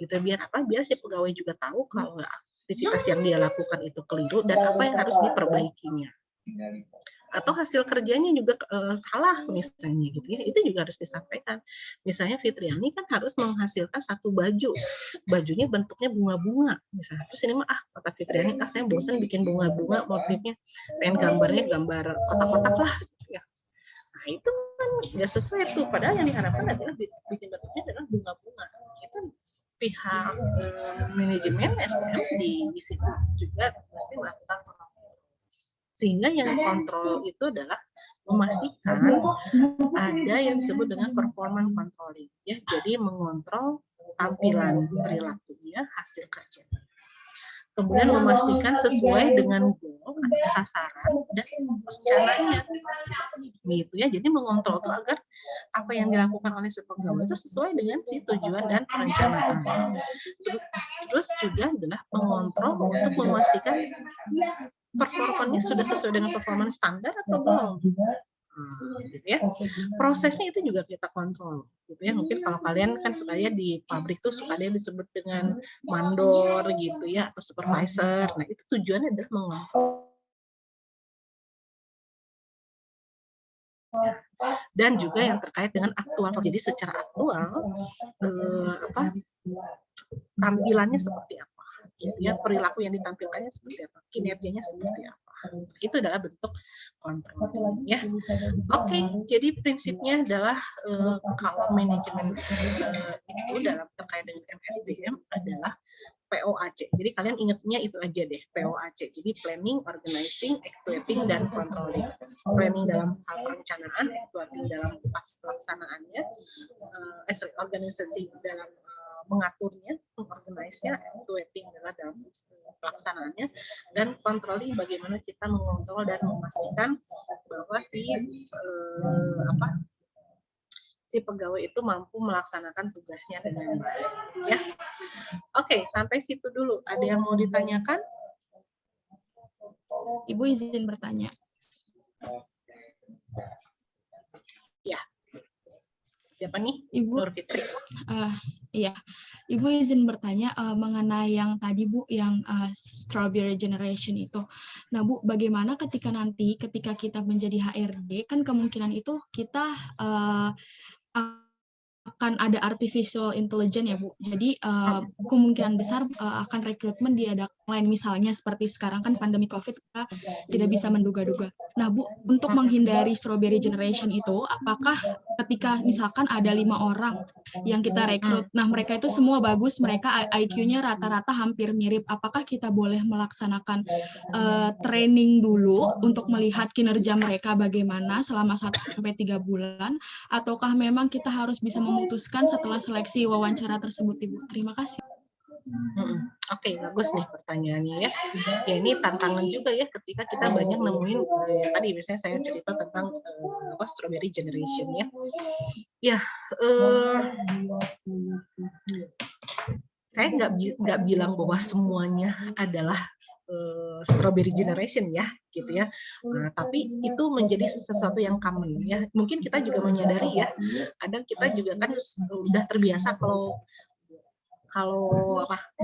Gitu, biar apa? Biar si pegawai juga tahu kalau aktivitas yang dia lakukan itu keliru dan apa yang harus diperbaikinya. Atau hasil kerjanya juga salah misalnya gitu ya, itu juga harus disampaikan. Misalnya Fitriani kan harus menghasilkan satu baju, bajunya bentuknya bunga-bunga misalnya, terus ini mah kata Fitriani saya bosan bikin bunga-bunga, motifnya pengen gambarnya gambar kotak-kotak lah gitu ya. Nah itu kan nggak sesuai tuh, padahal yang diharapkan adalah bikin bentuknya adalah bunga-bunga. Itu pihak manajemen SDM di situ juga mesti melakukan, sehingga yang kontrol itu adalah memastikan ada yang disebut dengan performance controlling, ya. Jadi mengontrol tampilan perilakunya, hasil kerja. Kemudian memastikan sesuai dengan goal atau sasaran dan rencananya, gitu ya. Jadi mengontrol itu agar apa yang dilakukan oleh si pegawai itu sesuai dengan si tujuan dan perencanaan. Terus juga adalah mengontrol untuk memastikan performanya sudah sesuai dengan performance standar atau belum. Gitu ya. Prosesnya itu juga kita kontrol, gitu ya. Mungkin kalau kalian kan suka ya di pabrik tuh suka dia disebut dengan mandor gitu ya, atau supervisor. Nah, itu tujuannya adalah mengontrol. Dan juga yang terkait dengan aktual. Jadi secara aktual tampilannya seperti apa, gitu ya, perilaku yang ditampilkannya seperti apa, kinerjanya seperti apa. Itu adalah bentuk kontrol, ya. Oke, jadi prinsipnya adalah kalau manajemen itu dalam terkait dengan MSDM adalah POAC. Jadi kalian ingatnya itu aja deh, POAC. Jadi planning, organizing, actuating, dan controlling. Planning dalam hal perencanaan, actuating dalam pelaksanaannya, organisasi dalam mengaturnya, mengorganisnya, actuating adalah dalam pelaksanaannya, dan controlling bagaimana kita mengontrol dan memastikan bahwa si pegawai itu mampu melaksanakan tugasnya dengan baik, ya. Oke, sampai situ dulu. Ada yang mau ditanyakan? Ibu izin bertanya. Ya. Siapa nih? Ibu. Nur Fitri. Iya, Ibu izin bertanya mengenai yang tadi Bu, yang Strawberry Generation itu. Nah Bu, bagaimana ketika kita menjadi HRD, kan kemungkinan itu kita akan ada artificial intelligence ya Bu. Jadi kemungkinan besar akan rekrutmen diadakan online, misalnya seperti sekarang kan pandemi COVID kita tidak bisa menduga-duga. Nah Bu, untuk menghindari Strawberry Generation itu, apakah ketika misalkan ada 5 orang yang kita rekrut, nah mereka itu semua bagus, mereka IQ-nya rata-rata hampir mirip, apakah kita boleh melaksanakan training dulu untuk melihat kinerja mereka bagaimana selama 1-3 bulan, ataukah memang kita harus bisa memutuskan setelah seleksi wawancara tersebut, Ibu? Terima kasih. Oke, bagus nih pertanyaannya ya. Ya ini tantangan juga ya ketika kita banyak nemuin tadi misalnya saya cerita tentang Strawberry Generation ya. Ya, saya nggak bilang bahwa semuanya adalah Strawberry Generation ya, gitu ya. Nah, tapi itu menjadi sesuatu yang common ya. Mungkin kita juga menyadari ya. Kadang kita juga kan udah terbiasa kalau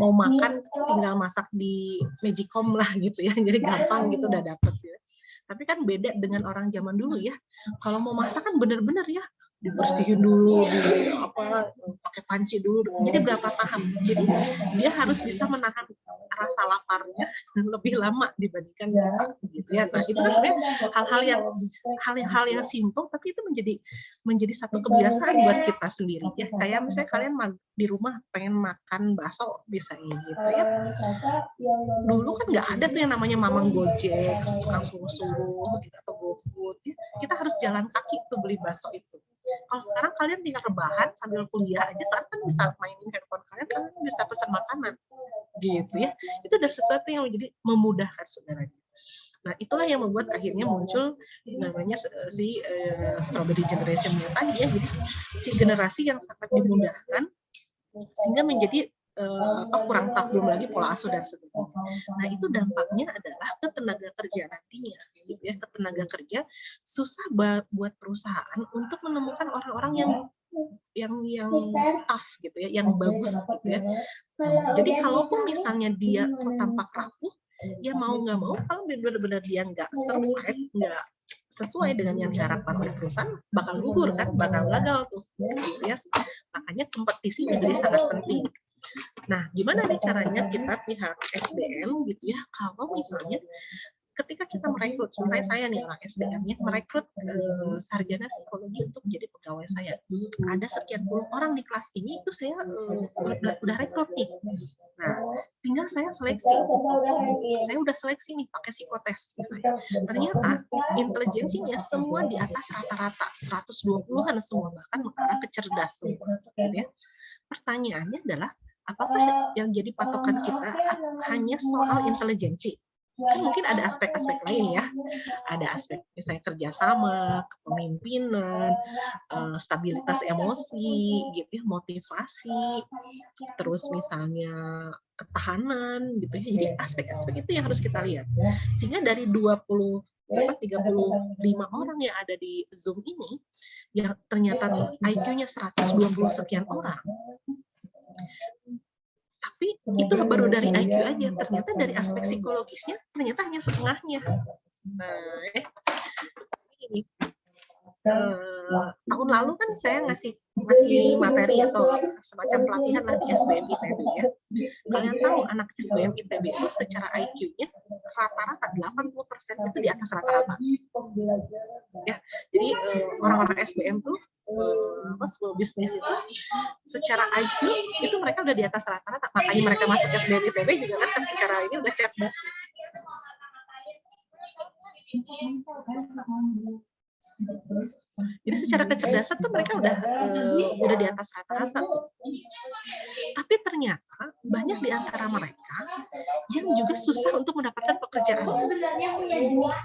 mau makan tinggal masak di Magicom lah gitu ya, jadi gampang gitu udah dapet ya. Tapi kan beda dengan orang zaman dulu ya. Kalau mau masak kan bener-bener ya dibersihin dulu, pakai panci dulu. Jadi berapa tahap. Jadi dia harus bisa menahan rasa laparnya lebih lama dibandingkan kita, gitu ya. Nah itu kan sebenarnya hal-hal yang simpel, tapi itu menjadi satu kebiasaan buat kita sendiri ya. Kayak misalnya kalian di rumah pengen makan bakso misalnya gitu ya. Dulu kan nggak ada tuh yang namanya mamang Gojek, tukang suruh-suruh gitu, atau GoFood. Ya. Kita harus jalan kaki tuh beli bakso itu. Kalau sekarang kalian tinggal rebahan sambil kuliah aja, saat kan bisa mainin handphone kalian bisa pesan makanan, gitu ya. Itu adalah sesuatu yang menjadi memudahkan sebenarnya. Nah itulah yang membuat akhirnya muncul namanya si Strawberry Generation tadi ya. Jadi si generasi yang sangat dimudahkan sehingga menjadi kurang tahu lagi pola asuh dan sebagainya. Nah itu dampaknya adalah ke tenaga kerja nantinya, gitu ya. Ke tenaga kerja susah buat perusahaan untuk menemukan orang-orang yang tough gitu ya, yang bagus gitu ya. Jadi kalaupun misalnya dia tampak rapuh, ya mau nggak mau kalau benar-benar dia nggak survive, nggak sesuai dengan yang diharapkan oleh perusahaan, bakal gugur kan, bakal gagal tuh, gitu ya. Makanya kompetisi menjadi sangat penting. Nah, gimana nih caranya kita pihak SDM gitu ya, kalau misalnya ketika kita merekrut, misalnya saya nih orang SDM ya, merekrut sarjana psikologi untuk menjadi pegawai saya. Ada sekian puluh orang di kelas ini, itu saya udah rekrut nih. Nah, tinggal saya seleksi. Saya udah seleksi nih pakai psikotes misalnya. Ternyata intelijensinya semua di atas rata-rata 120-an semua, bahkan mengarah ke cerdas semua. Gitu ya. Pertanyaannya adalah, apakah yang jadi patokan kita hanya soal intelijensi? Kan mungkin ada aspek-aspek lain ya. Ada aspek misalnya kerjasama, kepemimpinan, stabilitas emosi, gitu ya, motivasi, terus misalnya ketahanan, gitu ya. Jadi aspek-aspek itu yang harus kita lihat. Sehingga dari 35 orang yang ada di Zoom ini, yang ternyata IQ-nya 120 sekian orang, tapi itu baru dari IQ aja, ternyata dari aspek psikologisnya ternyata hanya setengahnya. Nah, ini tahun lalu kan saya ngasih materi atau semacam pelatihan lah di SBM ITB ya. Kalian tahu anak SBM ITB itu secara IQ-nya rata-rata 80% itu di atas rata-rata. Ya, jadi orang-orang SBM tuh school bisnis itu secara IQ itu mereka udah di atas rata-rata, makanya mereka masuk SBM ITB juga kan secara ini udah cerdas. Jadi secara kecerdasan tuh mereka udah di atas rata-rata. Tapi ternyata banyak di antara mereka yang juga susah untuk mendapatkan pekerjaan.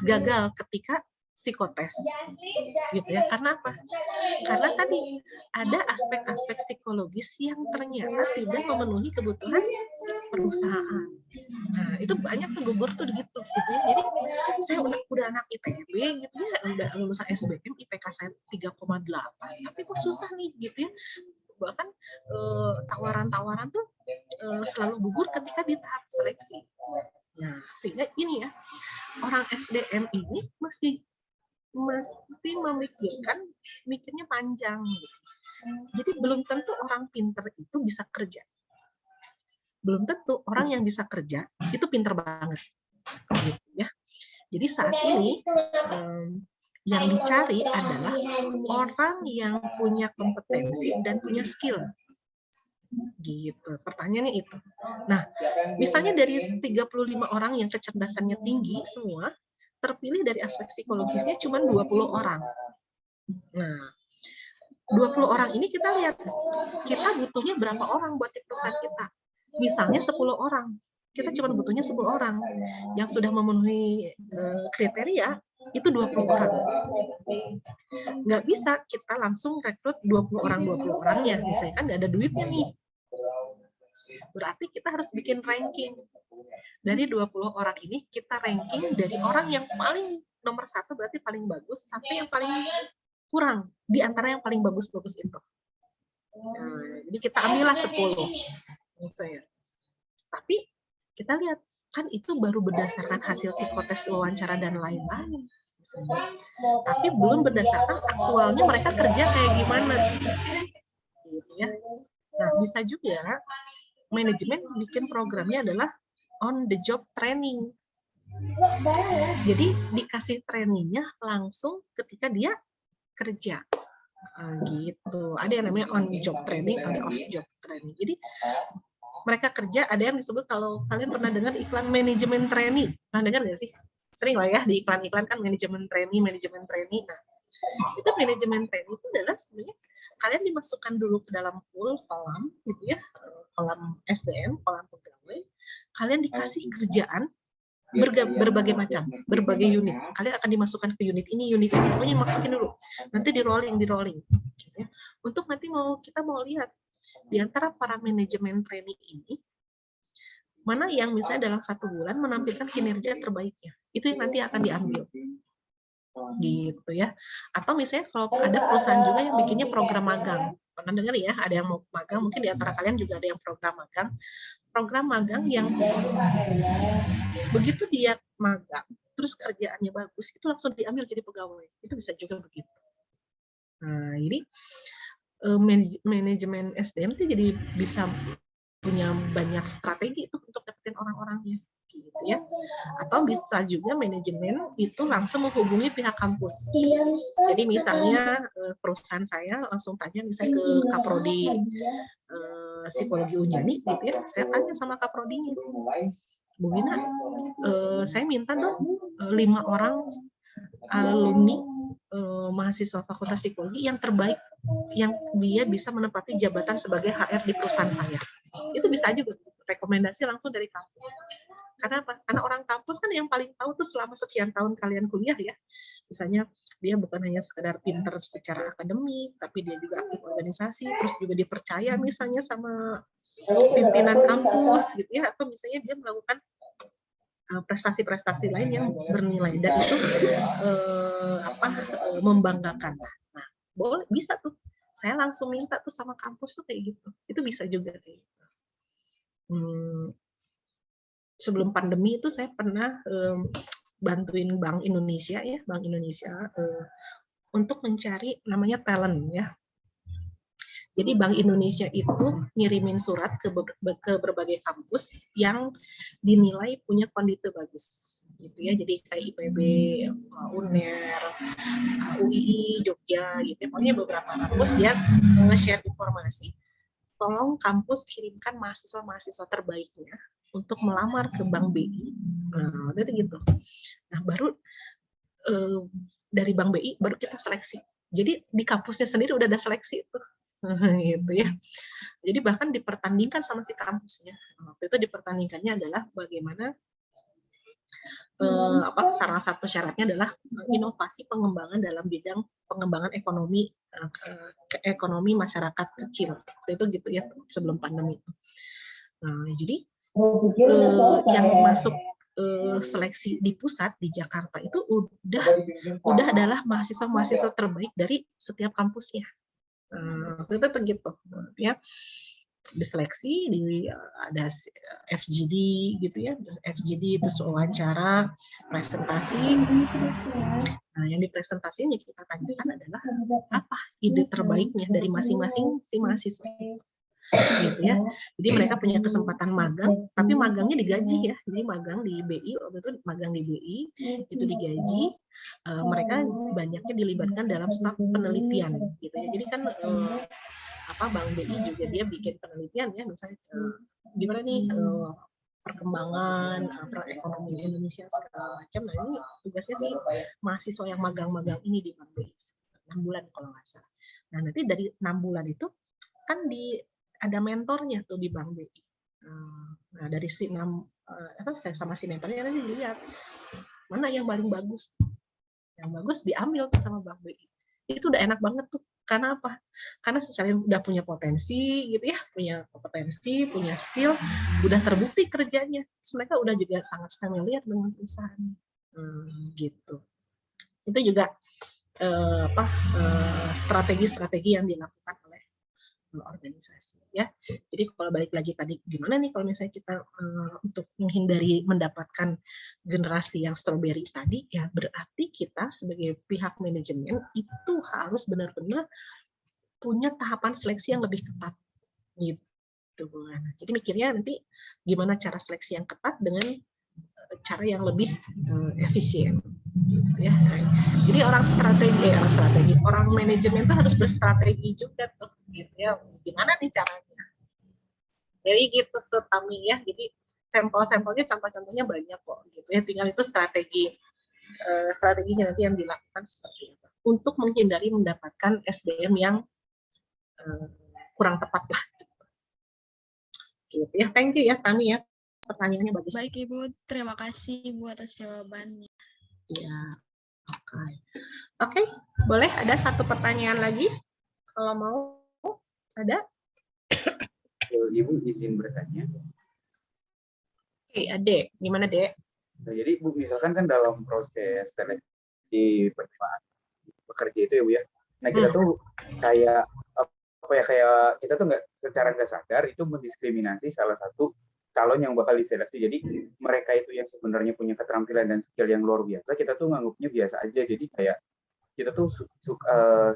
Gagal ketika psikotes, gitu ya. Karena apa? Karena tadi ada aspek-aspek psikologis yang ternyata tidak memenuhi kebutuhan perusahaan. Nah, itu banyak tuh gugur tuh gitu ya. Jadi saya udah anak ITB gitu ya, udah lulusan SBM, IPK saya 3,8, tapi kok susah nih gitu ya. Bahkan tawaran-tawaran tuh selalu gugur ketika di tahap seleksi. Nah, sehingga ini ya, orang SDM ini mesti mikirnya panjang gitu. Jadi belum tentu orang pinter itu bisa kerja. Belum tentu orang yang bisa kerja itu pinter banget. Gitu ya. Jadi saat ini yang dicari adalah orang yang punya kompetensi dan punya skill. Gitu. Pertanyaannya itu. Nah, misalnya dari 35 orang yang kecerdasannya tinggi semua, terpilih dari aspek psikologisnya cuma 20 orang. Nah, 20 orang ini kita lihat, kita butuhnya berapa orang buat di perusahaan kita. Misalnya 10 orang. Kita cuma butuhnya 10 orang. Yang sudah memenuhi kriteria, itu 20 orang. Nggak bisa kita langsung rekrut 20 orangnya. Misalnya kan nggak ada duitnya nih. Berarti kita harus bikin ranking. Dari 20 orang ini, kita ranking dari orang yang paling nomor 1 berarti paling bagus, sampai yang paling kurang di antara yang paling bagus-bagus itu. Nah, jadi kita ambillah 10. Misalnya. Tapi kita lihat, kan itu baru berdasarkan hasil psikotes, wawancara, dan lain-lain. Tapi belum berdasarkan aktualnya mereka kerja kayak gimana. Gitu ya. Nah, bisa juga manajemen bikin programnya adalah on the job training. Jadi dikasih trainingnya langsung ketika dia kerja. Gitu. Ada yang namanya on job training, ada off job training. Jadi mereka kerja, ada yang disebut, kalau kalian pernah dengar iklan manajemen trainee. Pernah dengar nggak sih? Sering lah ya di iklan-iklan kan manajemen trainee. Nah, itu manajemen trainee itu adalah sebenarnya kalian dimasukkan dulu ke dalam kolam gitu ya, kolam SDM, kolam pegawai. Kalian dikasih kerjaan berbagai macam, berbagai unit. Kalian akan dimasukkan ke unit ini, pokoknya masukin dulu. Nanti di rolling. Gitu ya. Untuk nanti kita mau lihat di antara para manajemen trainee ini, mana yang misalnya dalam 1 bulan menampilkan kinerja terbaiknya. Itu yang nanti akan diambil. Gitu ya. Atau misalnya kalau ada perusahaan juga yang bikinnya program magang. Pernah dengar ya, ada yang mau magang, mungkin di antara kalian juga ada yang program magang. Program magang yang begitu dia magang, terus kerjaannya bagus, itu langsung diambil jadi pegawai. Itu bisa juga begitu. Nah, ini manajemen SDM itu jadi bisa punya banyak strategi itu untuk dapetin orang-orangnya. Gitu ya. Atau bisa juga manajemen itu langsung menghubungi pihak kampus. Jadi misalnya perusahaan saya langsung tanya misalnya ke Kaprodi Psikologi Unjani gitu ya, saya tanya sama Kaprodinya, Bu Wina, saya minta dong 5 orang alumni mahasiswa Fakultas Psikologi yang terbaik, yang dia bisa menempati jabatan sebagai HR di perusahaan saya. Itu bisa aja rekomendasi langsung dari kampus. Karena apa? Karena orang kampus kan yang paling tahu tuh selama sekian tahun kalian kuliah ya. Misalnya dia bukan hanya sekedar pinter secara akademik, tapi dia juga aktif organisasi, terus juga dipercaya misalnya sama pimpinan kampus gitu ya, atau misalnya dia melakukan prestasi-prestasi lain yang bernilai dan itu membanggakan. Nah, boleh bisa tuh. Saya langsung minta tuh sama kampus tuh kayak gitu. Itu bisa juga kayak gitu. Sebelum pandemi itu saya pernah bantuin Bank Indonesia ya, Bank Indonesia untuk mencari namanya talent ya. Jadi Bank Indonesia itu ngirimin surat ke berbagai kampus yang dinilai punya kondite bagus, gitu ya. Jadi kayak IPB, UNER, UII, Jogja, gitu. Pokoknya beberapa kampus dia nge-share informasi. Tolong kampus kirimkan mahasiswa-mahasiswa terbaiknya untuk melamar ke Bank BI. Nah, itu gitu. Nah, baru dari Bank BI baru kita seleksi. Jadi di kampusnya sendiri udah ada seleksi tuh. Gitu ya. Jadi bahkan dipertandingkan sama si kampusnya. Waktu itu dipertandingkannya adalah bagaimana salah satu syaratnya adalah inovasi pengembangan dalam bidang pengembangan ekonomi masyarakat kecil. Waktu itu gitu ya sebelum pandemi itu. Nah, jadi yang masuk seleksi di pusat di Jakarta itu udah adalah mahasiswa-mahasiswa terbaik dari setiap kampusnya. Itu gitu ya, diseleksi ada FGD gitu ya, FGD terus wawancara, presentasi. Nah, yang dipresentasinya kita tanyakan adalah apa ide terbaiknya dari masing-masing si mahasiswa gitu ya. Jadi mereka punya kesempatan magang, tapi magangnya digaji ya. Jadi magang di BI, waktu itu magang di BI itu digaji. Mereka banyaknya dilibatkan dalam staf penelitian gitu ya. Jadi kan Bank BI juga dia bikin penelitian ya, misalnya gimana nih perkembangan perekonomian Indonesia segala macam. Nah, ini tugasnya sih mahasiswa yang magang-magang ini di Bank BI 6 bulan kalau nggak salah. Nah, nanti dari 6 bulan itu kan ada mentornya tuh di Bank BI. Nah, dari si saya sama si mentornya nanti dilihat mana yang paling bagus. Yang bagus diambil tuh sama Bank BI. Itu udah enak banget tuh. Karena apa? Karena secara udah punya potensi gitu ya, punya kompetensi, punya skill, udah terbukti kerjanya. Terus mereka udah juga sangat familiar dengan perusahaan. Gitu. Itu juga strategi-strategi yang dilakukan oleh organisasi ya. Jadi kalau balik lagi tadi gimana nih kalau misalnya kita untuk menghindari mendapatkan generasi yang strawberry tadi ya, berarti kita sebagai pihak manajemen itu harus benar-benar punya tahapan seleksi yang lebih ketat gitu. Jadi mikirnya nanti gimana cara seleksi yang ketat dengan cara yang lebih efisien ya. Jadi orang manajemen itu harus berstrategi juga tuh gitu ya. Gimana nih caranya? Jadi gitu tuh Tami ya. Jadi sampel-sampelnya contoh-contohnya banyak kok gitu ya. Tinggal itu strateginya nanti yang dilakukan seperti itu untuk menghindari mendapatkan SDM yang kurang tepat lah. Gitu ya. Thank you ya Tami ya. Pertanyaannya bagus. Baik Ibu, terima kasih Ibu atas jawabannya. Ya, oke. Boleh ada satu pertanyaan lagi? Kalau mau, ada? Ibu izin bertanya. Oke, Ade. Gimana, Dek? Nah, jadi Bu, misalkan kan dalam proses seleksi penerimaan pekerja itu ya Bu ya. Nah, kita tuh kayak kita tuh secara nggak sadar itu mendiskriminasi salah satu calon yang bakal diseleksi. Jadi mereka itu yang sebenarnya punya keterampilan dan skill yang luar biasa, kita tuh nganggupnya biasa aja. Jadi kayak kita tuh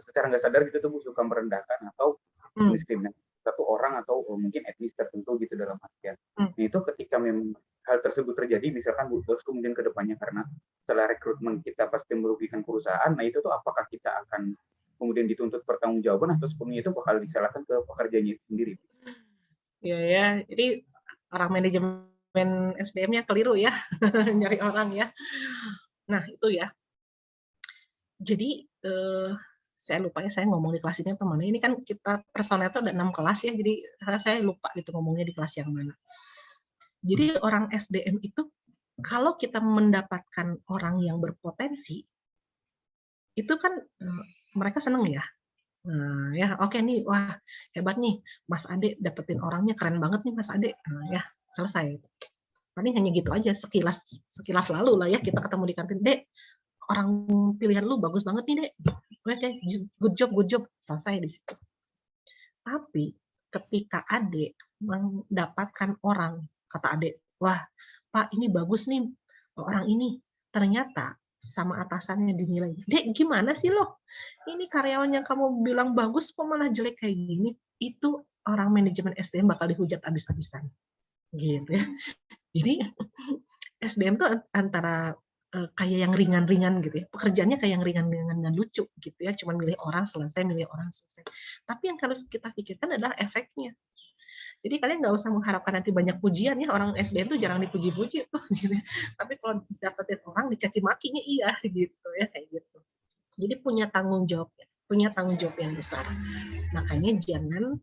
secara nggak sadar gitu tuh suka merendahkan atau mendiskriminasi satu orang atau mungkin etnis tertentu gitu dalam artian. Nah, itu ketika memang hal tersebut terjadi, misalkan Bu, terus kemudian ke depannya karena setelah rekrutmen kita pasti merugikan perusahaan, nah itu tuh apakah kita akan kemudian dituntut pertanggungjawaban atau sepenuhnya itu bakal disalahkan ke pekerjanya itu sendiri? Iya ya, jadi orang manajemen SDM-nya keliru ya, nyari orang ya. Nah itu ya. Jadi saya lupa ya, saya ngomong di kelas ini atau mana. Ini kan kita personel itu ada 6 kelas ya, jadi saya lupa gitu ngomongnya di kelas yang mana. Jadi orang SDM itu kalau kita mendapatkan orang yang berpotensi, itu kan mereka seneng ya. Nah, ya oke nih, wah hebat nih, Mas Ade dapetin orangnya keren banget nih Mas Ade. Nah, ya selesai. Paling hanya gitu aja, sekilas lalu lah ya kita ketemu di kantin, Dek, orang pilihan lu bagus banget nih Dek. Oke, good job, selesai di situ. Tapi ketika Ade mendapatkan orang, kata Ade, wah Pak ini bagus nih orang ini, ternyata sama atasannya dinilai, Dek gimana sih lo? Ini karyawan yang kamu bilang bagus kok malah jelek kayak gini. Itu orang manajemen SDM bakal dihujat abis-abisan. Gitu ya. Jadi SDM tuh antara kayak yang ringan-ringan gitu ya. Pekerjaannya kayak yang ringan-ringan dan lucu gitu ya. Cuma milih orang selesai. Tapi yang harus kita pikirkan adalah efeknya. Jadi kalian nggak usah mengharapkan nanti banyak pujian ya, orang SDM tuh jarang dipuji-puji tuh gitu. Tapi kalau dapetin orang dicaci makinya iya gitu ya, kayak gitu. Jadi punya tanggung jawab yang besar. Makanya jangan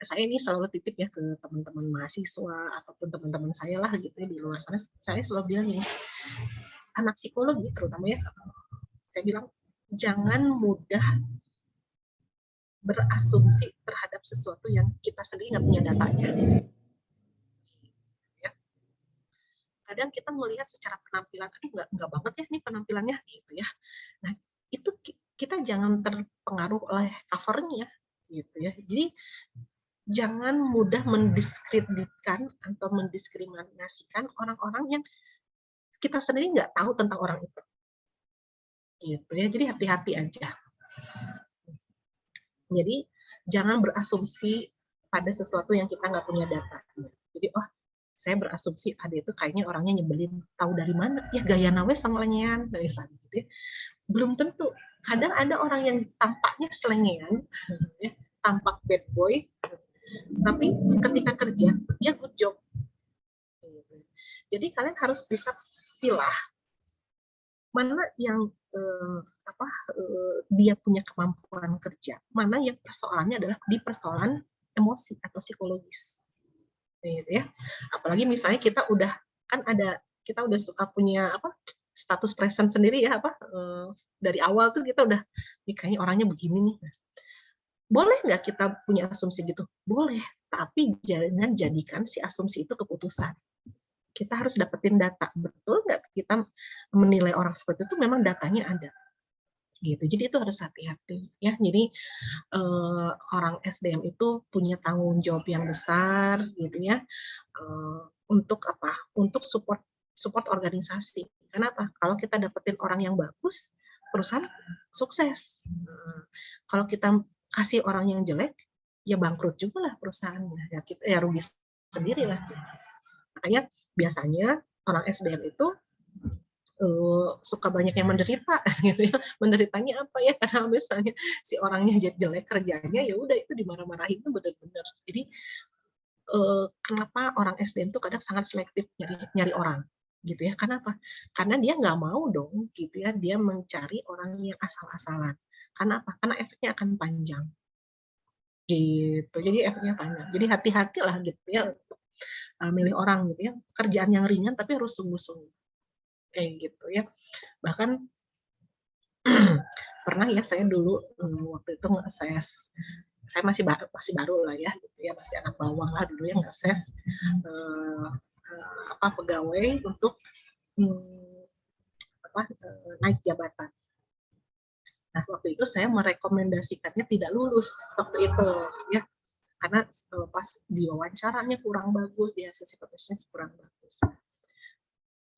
saya ini selalu titip ya ke teman-teman mahasiswa ataupun teman-teman saya lah gitu ya di luar sana, saya selalu bilang nih, anak psikologi terutama ya, saya bilang jangan mudah berasumsi terhadap sesuatu yang kita sendiri nggak punya datanya. Ya. Kadang kita melihat secara penampilan, aduh nggak banget ya ini penampilannya gitu ya. Nah itu kita jangan terpengaruh oleh covernya gitu ya. Jadi jangan mudah mendiskreditkan atau mendiskriminasikan orang-orang yang kita sendiri nggak tahu tentang orang itu. Gitu ya. Jadi hati-hati aja. Jadi jangan berasumsi pada sesuatu yang kita nggak punya data. Jadi saya berasumsi ada itu kayaknya orangnya nyebelin, tahu dari mana? Ya gaya nawe senglengean dari sana gitu ya. Belum tentu. Kadang ada orang yang tampaknya selengean, ya, tampak bad boy, tapi ketika kerja dia good job. Jadi kalian harus bisa pilah mana yang dia punya kemampuan kerja, mana yang persoalannya adalah di persoalan emosi atau psikologis, gitu ya. Apalagi misalnya kita udah suka punya status present sendiri ya dari awal tuh kita udah kayaknya orangnya begini nih. Boleh nggak kita punya asumsi gitu? Boleh, tapi jangan jadikan si asumsi itu keputusan. Kita harus dapetin data, betul nggak kita menilai orang seperti itu memang datanya ada. Gitu. Jadi itu harus hati-hati ya. Jadi orang SDM itu punya tanggung jawab yang besar gitu ya. Untuk apa? Untuk support organisasi. Kenapa? Kalau kita dapetin orang yang bagus, perusahaan sukses. Kalau kita kasih orang yang jelek, ya bangkrut juga lah perusahaannya. Ya kita ya rugi sendiri lah. Makanya biasanya orang SDM itu suka banyak yang menderita gitu ya. Menderitanya apa ya? Karena misalnya si orangnya jelek kerjanya, ya udah itu dimarah-marahin itu benar-benar. Jadi kenapa orang SDM itu kadang sangat selektif nyari orang gitu ya? Kenapa? Karena dia nggak mau dong gitu ya, dia mencari orang yang asal-asalan. Karena apa? Karena efeknya akan panjang gitu. Jadi efeknya panjang. Jadi hati-hatilah gitu ya untuk milih orang gitu ya. Kerjaan yang ringan tapi harus sungguh-sungguh kayak gitu ya. Bahkan pernah ya saya dulu waktu itu nge-assess, saya masih baru lah ya gitu ya, masih anak bawang lah dulu ya, nge-assess pegawai untuk naik jabatan. Nah waktu itu saya merekomendasikannya tidak lulus waktu itu ya, karena pas diwawancaranya kurang bagus, di hasil psikotesnya kurang bagus.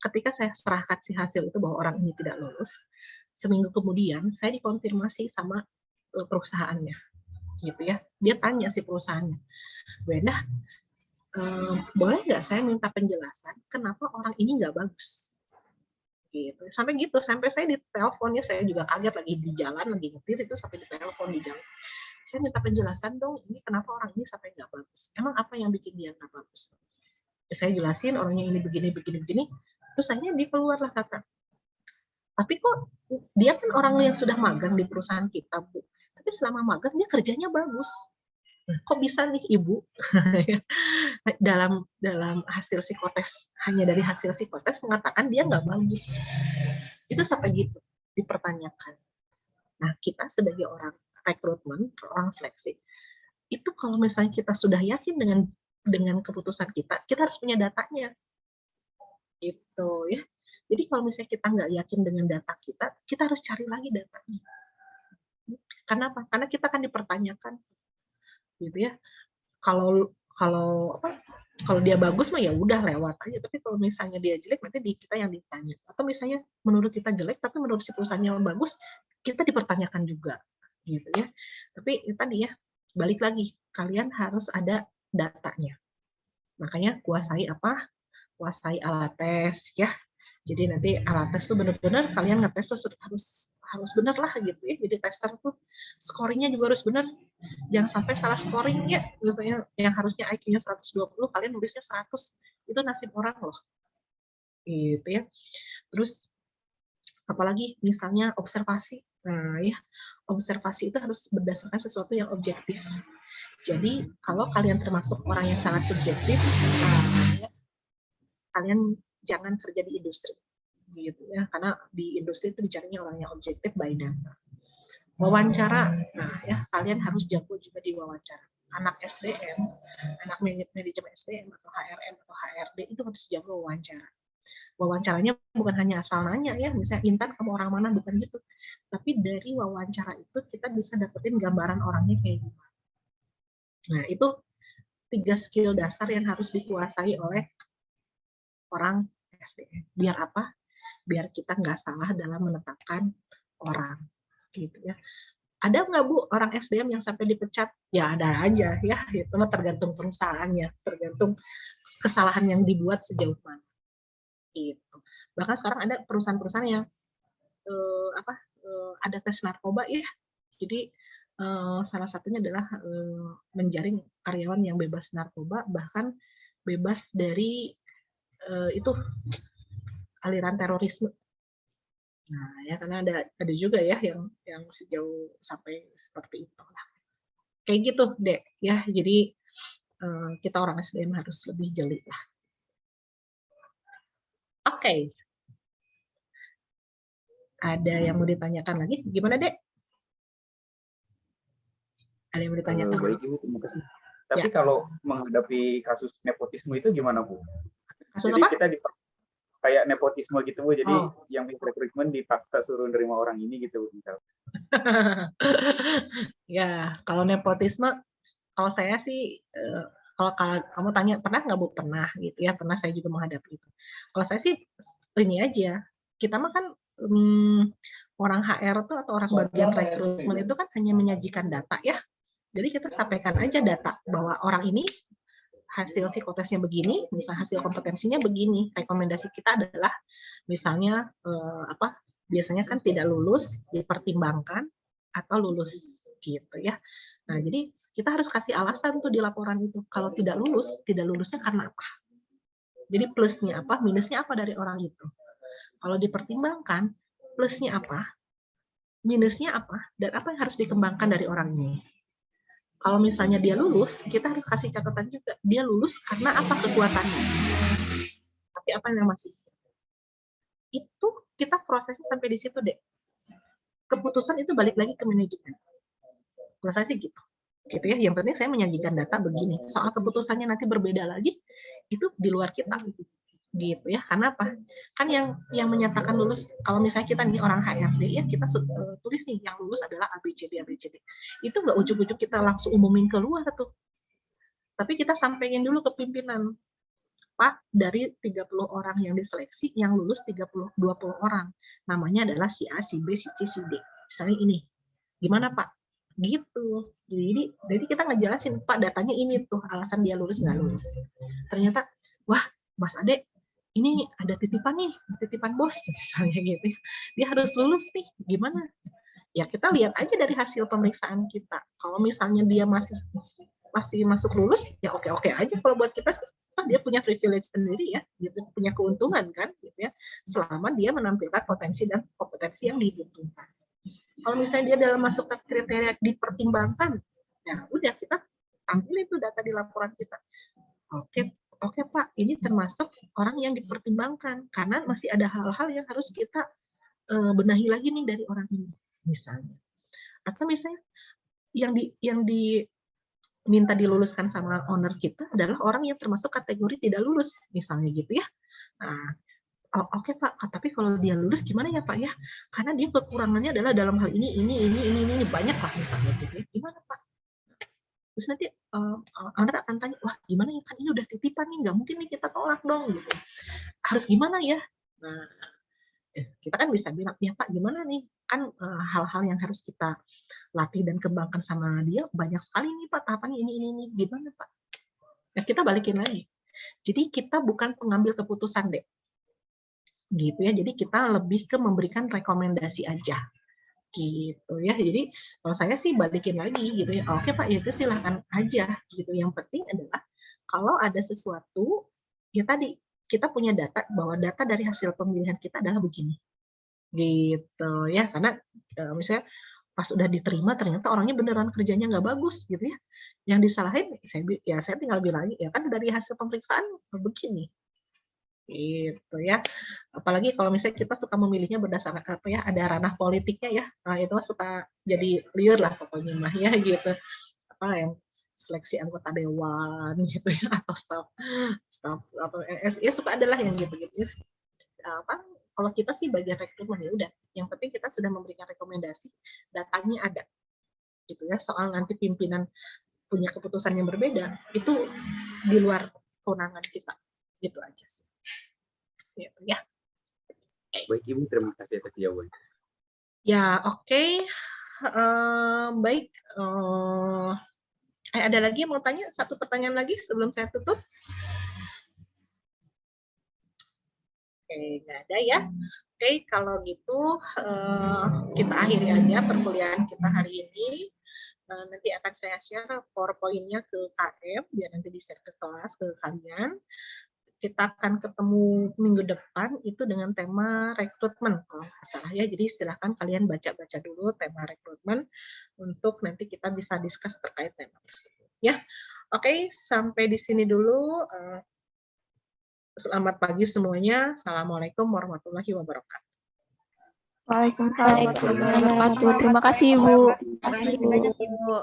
Ketika saya serahkan si hasil itu bahwa orang ini tidak lulus, seminggu kemudian saya dikonfirmasi sama perusahaannya, gitu ya. Dia tanya si perusahaannya, Wenda, boleh nggak saya minta penjelasan kenapa orang ini nggak bagus? Gitu. Sampai gitu, sampai saya diteleponnya, saya juga kaget lagi di jalan, lagi nyetir itu sampai ditelepon di jalan. Saya minta penjelasan dong, ini kenapa orang ini sampai nggak bagus? Emang apa yang bikin dia nggak bagus? Ya, saya jelasin orangnya ini begini. Terus akhirnya dia keluarlah kata, tapi kok dia kan orang yang sudah magang di perusahaan kita, Bu. Tapi selama magang dia kerjanya bagus. Kok bisa nih Ibu dalam hasil psikotes, hanya dari hasil psikotes mengatakan dia nggak bagus. Itu sampai gitu dipertanyakan. Nah, kita sebagai orang rekrutmen, orang seleksi, itu kalau misalnya kita sudah yakin dengan keputusan kita harus punya datanya. Gitu ya. Jadi kalau misalnya kita nggak yakin dengan data kita harus cari lagi datanya. Kenapa? Karena kita akan dipertanyakan, gitu ya. Kalau dia bagus mah ya udah lewat aja. Tapi kalau misalnya dia jelek nanti kita yang ditanya. Atau misalnya menurut kita jelek tapi menurut si perusahaannya bagus, kita dipertanyakan juga, gitu ya. Tapi tadi ya balik lagi, kalian harus ada datanya. Makanya kuasai apa? Kuasai alat tes ya. Jadi nanti alat tes tuh benar-benar kalian ngetes tuh harus benar lah gitu ya. Jadi tester tuh scoringnya juga harus benar. Jangan sampai salah scoring ya. Misalnya yang harusnya IQ-nya 120, kalian nulisnya 100. Itu nasib orang loh. Gitu ya. Terus apalagi misalnya observasi. Nah ya, observasi itu harus berdasarkan sesuatu yang objektif. Jadi kalau kalian termasuk orang yang sangat subjektif, kalian jangan kerja di industri, gitu ya, karena di industri itu dicarinya orang yang objektif by data. Wawancara, nah ya kalian harus jago juga di wawancara. Anak SDM, anak manajemen SDM atau HRM atau HRD itu harus jago wawancara. Wawancaranya bukan hanya asal nanya ya, misalnya Intan kamu orang mana, bukan gitu. Tapi dari wawancara itu kita bisa dapetin gambaran orangnya kayak gimana. Nah itu 3 skill dasar yang harus dikuasai oleh orang SDM. Biar apa? Biar kita nggak salah dalam menetapkan orang, gitu ya. Ada nggak Bu orang SDM yang sampai dipecat? Ya ada aja ya. Itu mah tergantung perusahaannya, tergantung kesalahan yang dibuat sejauh mana. Gitu. Bahkan sekarang ada perusahaan-perusahaan yang ada tes narkoba ya. Jadi salah satunya adalah menjaring karyawan yang bebas narkoba, bahkan bebas dari itu aliran terorisme. Nah ya karena ada juga ya yang sejauh sampai seperti itu lah. Kayak gitu Dek ya. Jadi kita orang SDM harus lebih jeli lah. Oke. Ada yang mau ditanyakan lagi? Gimana Dek? Ada yang mau ditanyakan? Baik Ibu, terima kasih. Tapi kalau menghadapi kasus nepotisme itu gimana Bu? Kasus jadi apa? kita kayak nepotisme gitu Bu, jadi yang rekrutmen dipaksa suruh nerima orang ini gitu misal. Ya, kalau nepotisme, kalau saya sih, kalau kamu tanya pernah nggak Bu? Pernah gitu ya, pernah saya juga menghadapi itu. Kalau saya sih ini aja, kita mah kan orang HR tuh atau orang bagian rekrutmen itu kan hanya menyajikan data ya. Jadi kita sampaikan aja data bahwa orang ini hasil psikotesnya begini, misalnya hasil kompetensinya begini. Rekomendasi kita adalah misalnya biasanya kan tidak lulus dipertimbangkan atau lulus gitu ya. Nah, jadi kita harus kasih alasan tuh di laporan itu. Kalau tidak lulusnya karena apa? Jadi plusnya apa, minusnya apa dari orang itu. Kalau dipertimbangkan, plusnya apa, minusnya apa, dan apa yang harus dikembangkan dari orang ini. Kalau misalnya dia lulus, kita harus kasih catatan juga. Dia lulus karena apa kekuatannya. Tapi apa yang masih? Itu kita prosesnya sampai di situ, Dek. Keputusan itu balik lagi ke manajemen. Kalau saya sih gitu. Gitu ya. Yang penting saya menyajikan data begini. Soal keputusannya nanti berbeda lagi, itu di luar kita. Gitu ya. Karena apa? Kan yang menyatakan lulus, kalau misalnya kita nih orang HRD ya, kita tulis nih yang lulus adalah ABCD. Itu nggak ujuk-ujuk kita langsung umumin keluar tuh. Tapi kita sampaikan dulu ke pimpinan. Pak, dari 30 orang yang diseleksi, yang lulus 20 orang. Namanya adalah si A, si B, si C, si D. Misalnya ini. Gimana Pak? gitu. Jadi kita ngejelasin, Pak datanya ini tuh alasan dia lulus nggak lulus. Ternyata, wah Mas Ade ini ada titipan nih, titipan bos misalnya gitu. Dia harus lulus nih, gimana? Ya kita lihat aja dari hasil pemeriksaan kita. Kalau misalnya dia masih masuk lulus, ya oke-oke aja kalau buat kita sih. Dia punya privilege sendiri ya, gitu, punya keuntungan kan, gitu ya. Selama dia menampilkan potensi dan kompetensi yang dibutuhkan. Kalau misalnya dia dalam masuk ke kriteria dipertimbangkan, ya udah kita tampilin itu data di laporan kita. Oke Pak, ini termasuk orang yang dipertimbangkan karena masih ada hal-hal yang harus kita benahi lagi nih dari orang ini, misalnya. Atau misalnya yang diminta diluluskan sama owner kita adalah orang yang termasuk kategori tidak lulus, misalnya gitu ya. Nah, oke Pak, tapi kalau dia lulus gimana ya Pak ya? Karena dia kekurangannya adalah dalam hal ini banyak lah misalnya gitu ya. Gimana Pak? Terus nanti owner akan tanya, wah gimana ya kan ini udah titipan nih, nggak mungkin nih kita tolak dong gitu. Harus gimana ya? Nah, kita kan bisa bilang, ya Pak gimana nih? Kan hal-hal yang harus kita latih dan kembangkan sama dia banyak sekali nih Pak, tahapannya ini. Gimana Pak? Nah, kita balikin lagi. Jadi kita bukan pengambil keputusan deh. Gitu ya. Jadi kita lebih ke memberikan rekomendasi aja. Gitu ya. Jadi kalau saya sih balikin lagi gitu ya. Oke Pak, itu silahkan aja gitu. Yang penting adalah kalau ada sesuatu ya tadi kita punya data bahwa data dari hasil pemilihan kita adalah begini. Gitu ya. Karena misalnya pas udah diterima ternyata orangnya beneran kerjanya nggak bagus gitu ya. Yang disalahin saya tinggal bilang ya kan dari hasil pemeriksaan begini. Gitu ya. Apalagi kalau misalnya kita suka memilihnya berdasarkan apa ya, ada ranah politiknya ya. Nah, itu suka jadi liar lah pokoknya mah ya gitu. Apa yang seleksi anggota dewan gitu ya atau staf atau ya suka adalah yang gitu-gitu. Apa kalau kita sih bagian rekrutmen ya udah. Yang penting kita sudah memberikan rekomendasi, datanya ada. Gitu ya. Soal nanti pimpinan punya keputusan yang berbeda, itu di luar kewenangan kita. Gitu aja sih. Gitu ya. Baik Ibu, terima kasih atas jawabannya. Ya oke. Baik. Ada lagi yang mau tanya? Satu pertanyaan lagi sebelum saya tutup. Oke, nggak ada ya. Oke, kalau gitu kita akhiri aja perkuliahan kita hari ini. Nanti akan saya share PowerPoint-nya ke KM biar nanti di-share ke kelas ke kalian. Kita akan ketemu minggu depan itu dengan tema rekrutmen kalau nggak salah ya. Jadi silakan kalian baca-baca dulu tema rekrutmen untuk nanti kita bisa discuss terkait tema tersebut ya. Oke, sampai di sini dulu. Selamat pagi semuanya. Assalamualaikum warahmatullahi wabarakatuh. Waalaikumsalam warahmatullahi wabarakatuh. Terima kasih Ibu. Terima kasih banyak Ibu.